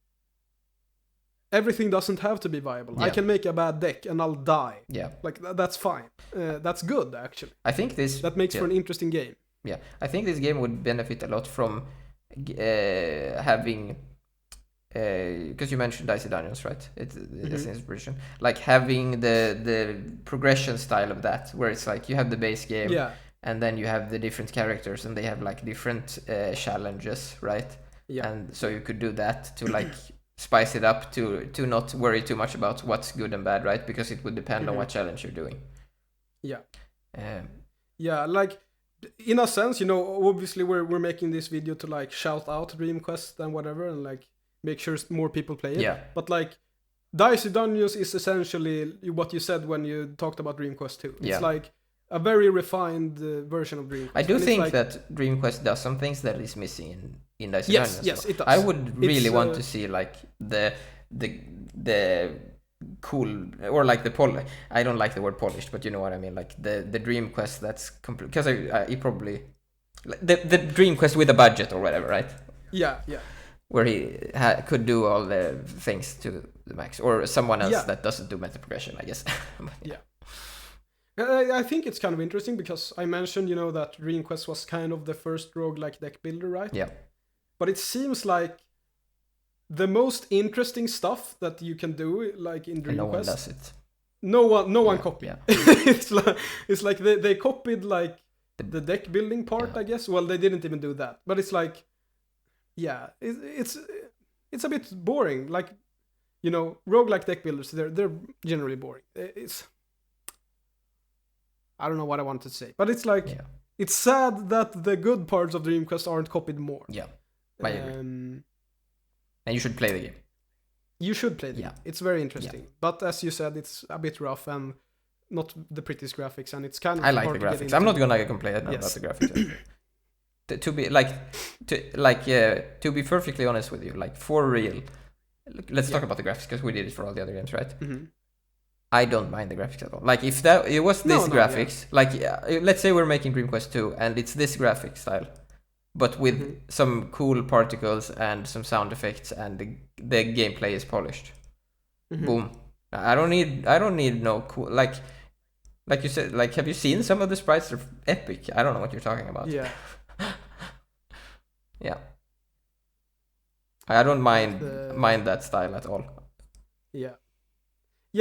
everything doesn't have to be viable. Yeah. I can make a bad deck and I'll die. Yeah. Like, that's fine. That's good, actually. I think that makes for an interesting game. Yeah. I think this game would benefit a lot from having... because you mentioned Dicey Dungeons, right? It's an inspiration. Like having the progression style of that, where it's like you have the base game, and then you have the different characters, and they have like different challenges, right? Yeah. And so you could do that to like spice it up to not worry too much about what's good and bad, right? Because it would depend on what challenge you're doing. Yeah. Yeah, like in a sense, you know, obviously we're making this video to like shout out Dream Quest and whatever, and like make sure more people play it. Yeah. But like, Dicey Dungeons is essentially what you said when you talked about Dream Quest 2. It's like a very refined version of Dream Quest. I do think like, that Dream Quest does some things that is missing in Dicey Dungeons. Yes, it does. I would really want to see like the cool, or like the I don't like the word polished, but you know what I mean. Like the Dream Quest that's complete, because he probably the Dream Quest with a budget or whatever, right? Yeah. Where he could do all the things to the max, or someone else that doesn't do meta progression, I guess. Yeah. I think it's kind of interesting because I mentioned, you know, that Dream Quest was kind of the first roguelike deck builder, right? Yeah. But it seems like the most interesting stuff that you can do, like in Dream Quest, one does it. No one copied. Yeah. it's like they copied like the deck building part, I guess. Well, they didn't even do that, but it's like. Yeah, it's a bit boring. Like, you know, roguelike deck builders, they're generally boring. I don't know what I wanted to say, but it's like it's sad that the good parts of Dream Quest aren't copied more. Yeah, I agree. And you should play the game. You should play the game. It's very interesting, but as you said, it's a bit rough and not the prettiest graphics, and it's kind of. I like the graphics. I'm not gonna complain about the graphics. To be perfectly honest with you, like for real, let's talk about the graphics because we did it for all the other games, right? I don't mind the graphics at all. Like if it was this graphics, like let's say we're making Dream Quest 2 and it's this graphic style, but with some cool particles and some sound effects and the gameplay is polished. Boom. I don't need no cool like you said. Like, have you seen some of the sprites? They're epic. I don't know what you're talking about. Yeah. Yeah, I don't mind that style at all. Yeah.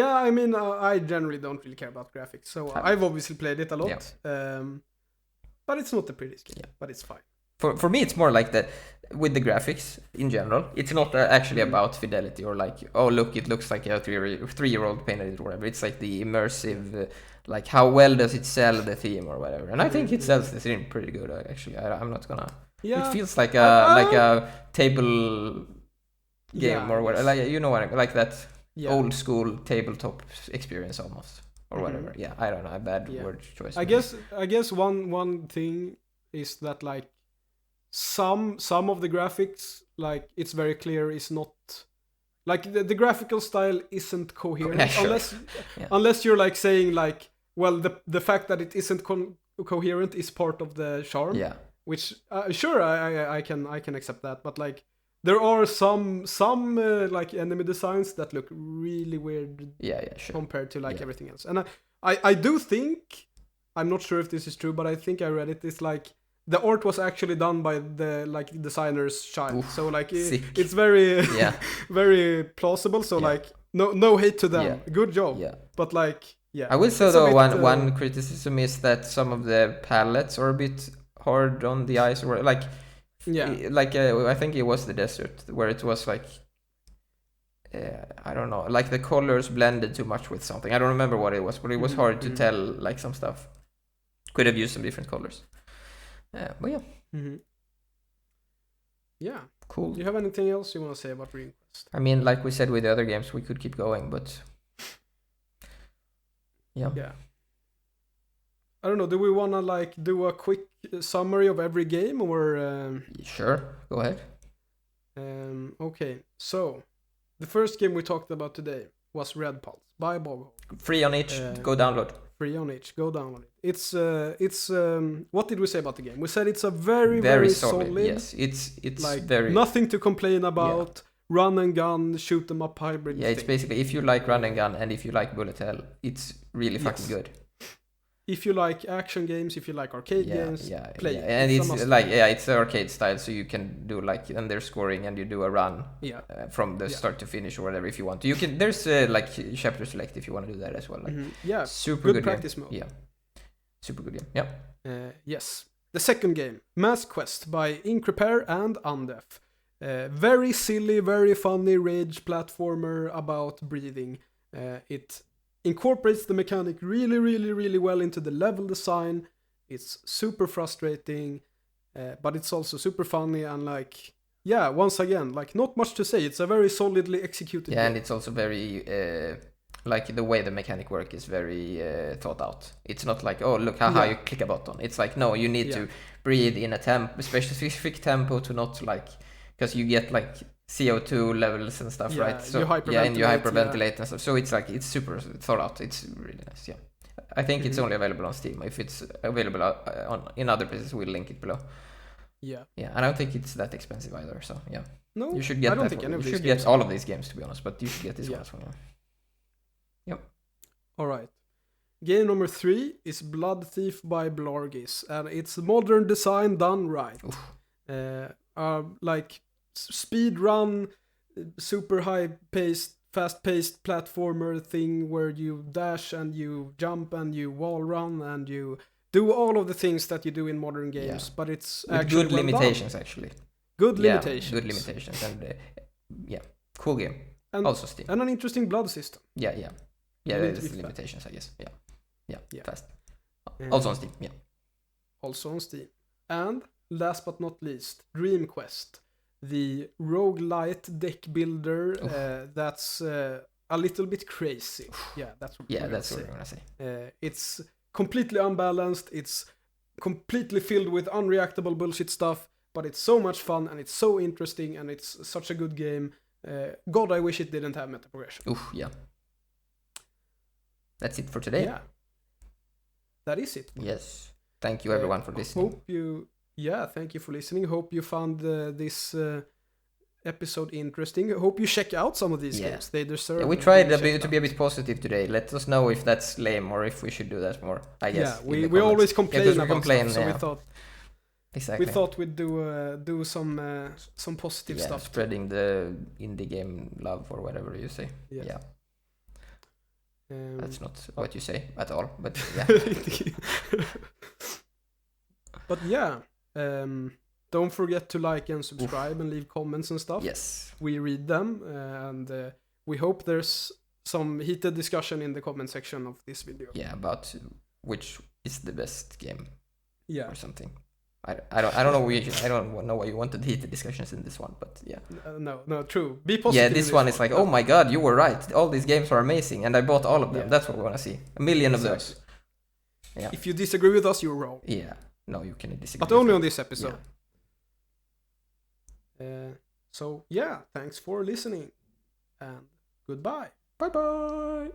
I mean, I generally don't really care about graphics, so I've obviously played it a lot. But it's not the prettiest game, but it's fine. For me, it's more like that with the graphics in general. It's not actually about fidelity or like, oh look, it looks like a 3-year-old painted it or whatever. It's like the immersive, like how well does it sell the theme or whatever. And I think it sells the theme pretty good actually. I'm not gonna. Yeah. It feels like a table game or whatever. Like, you know what I mean? Like that. old school tabletop experience almost, or whatever. Yeah, I don't know, a bad word choice. I guess one thing is that like some of the graphics, like it's very clear, is not like the graphical style isn't coherent. Yeah, sure. unless you're like saying like, well, the fact that it isn't coherent is part of the charm. Yeah. Which sure, I can accept that, but like there are some like enemy designs that look really weird. Yeah, sure. Compared to like everything else, and I do think, I'm not sure if this is true, but I think I read it. It's like the art was actually done by the like designer's child. Oof, so like it's very very plausible. So like no hate to them. Yeah. Good job. Yeah. But like I will say though one criticism is that some of the palettes are a bit hard on the eyes, or like I think it was the desert where it was like I don't know, like the colors blended too much with something. I don't remember what it was, but it was hard to tell, like some stuff. Could have used some different colors. But yeah. Yeah. Cool. Do you have anything else you want to say about RequestX? I mean, like we said with the other games, we could keep going, but yeah. I don't know, do we want to like do a quick summary of every game, or Sure, go ahead. Okay, so the first game we talked about today was Red Pulse by Boghole. Free on itch, go download. Free on itch, go download it. It's what did we say about the game? We said it's a very solid. Yes, it's like very nothing to complain about. Run and gun, shoot 'em up hybrid. Yeah, it's basically, if you like run and gun and if you like bullet hell, it's really fucking good. If you like action games, if you like arcade games, play it. And it's like it's the arcade style, so you can do like, and they're scoring and you do a run from the start to finish or whatever if you want to. You can, there's like chapter select if you want to do that as well. Like super good practice game. Mode. Yeah, super good game. Yeah. Yes, the second game, Mass Quest by Increpair and Undef. Very silly, very funny rage platformer about breathing. It incorporates the mechanic really well into the level design. It's super frustrating, but it's also super funny, and like once again, like not much to say. It's a very solidly executed game. And it's also very like the way the mechanic work is very thought out. It's not like, oh look how you click a button. It's like, no, you need to breathe in a specific tempo to not like, because you get like CO2 levels and stuff, right? So and you hyperventilate and stuff. So it's like, it's super thought out. It's really nice. Yeah, I think it's only available on Steam. If it's available in other places, we'll link it below. Yeah, I don't think it's that expensive either. So yeah, no, you should get. I don't think any of these games. You should get all of these games, to be honest, but you should get this one as well. Yep. All right. Game number 3 is Blood Thief by Blargis, and it's modern design done right. Like speed run, super fast-paced platformer thing where you dash and you jump and you wall run and you do all of the things that you do in modern games, but it's with actually good limitations actually. Good limitations. Good limitations, and cool game. And also Steam. And an interesting blood system. Yeah, there's limitations, I guess. Yeah. Fast. Also on Steam. Yeah. Also on Steam. And last but not least, Dream Quest, the roguelite deck builder that's a little bit crazy. That's what we're gonna say. It's completely unbalanced. It's completely filled with unreactable bullshit stuff, but it's so much fun and it's so interesting and it's such a good game. God, I wish it didn't have meta progression. Yeah. That's it for today. Yeah. That is it. Yes. Thank you everyone for listening. Thank you for listening. Hope you found this episode interesting. Hope you check out some of these games. They deserve. We tried to be a bit positive today. Let us know if that's lame or if we should do that more. I guess. Yeah, we always complain about stuff, so we thought. Exactly. We thought we'd do some positive stuff. Spreading the indie game love or whatever you say. Yeah. That's not what you say at all, but yeah. But yeah, don't forget to like and subscribe and leave comments and stuff. Yes. We read them, and we hope there's some heated discussion in the comment section of this video. Yeah, about which is the best game. Yeah. Or something. I don't know. I don't know why you wanted heated discussions in this one, but yeah. No, true. Be positive. Yeah, this one is like, oh my god, you were right. All these games are amazing, and I bought all of them. Yeah. That's what we want to see. A million of those. Yeah. If you disagree with us, you're wrong. Yeah. No, you can disagree. But only on this episode. So yeah, thanks for listening, and goodbye. Bye bye.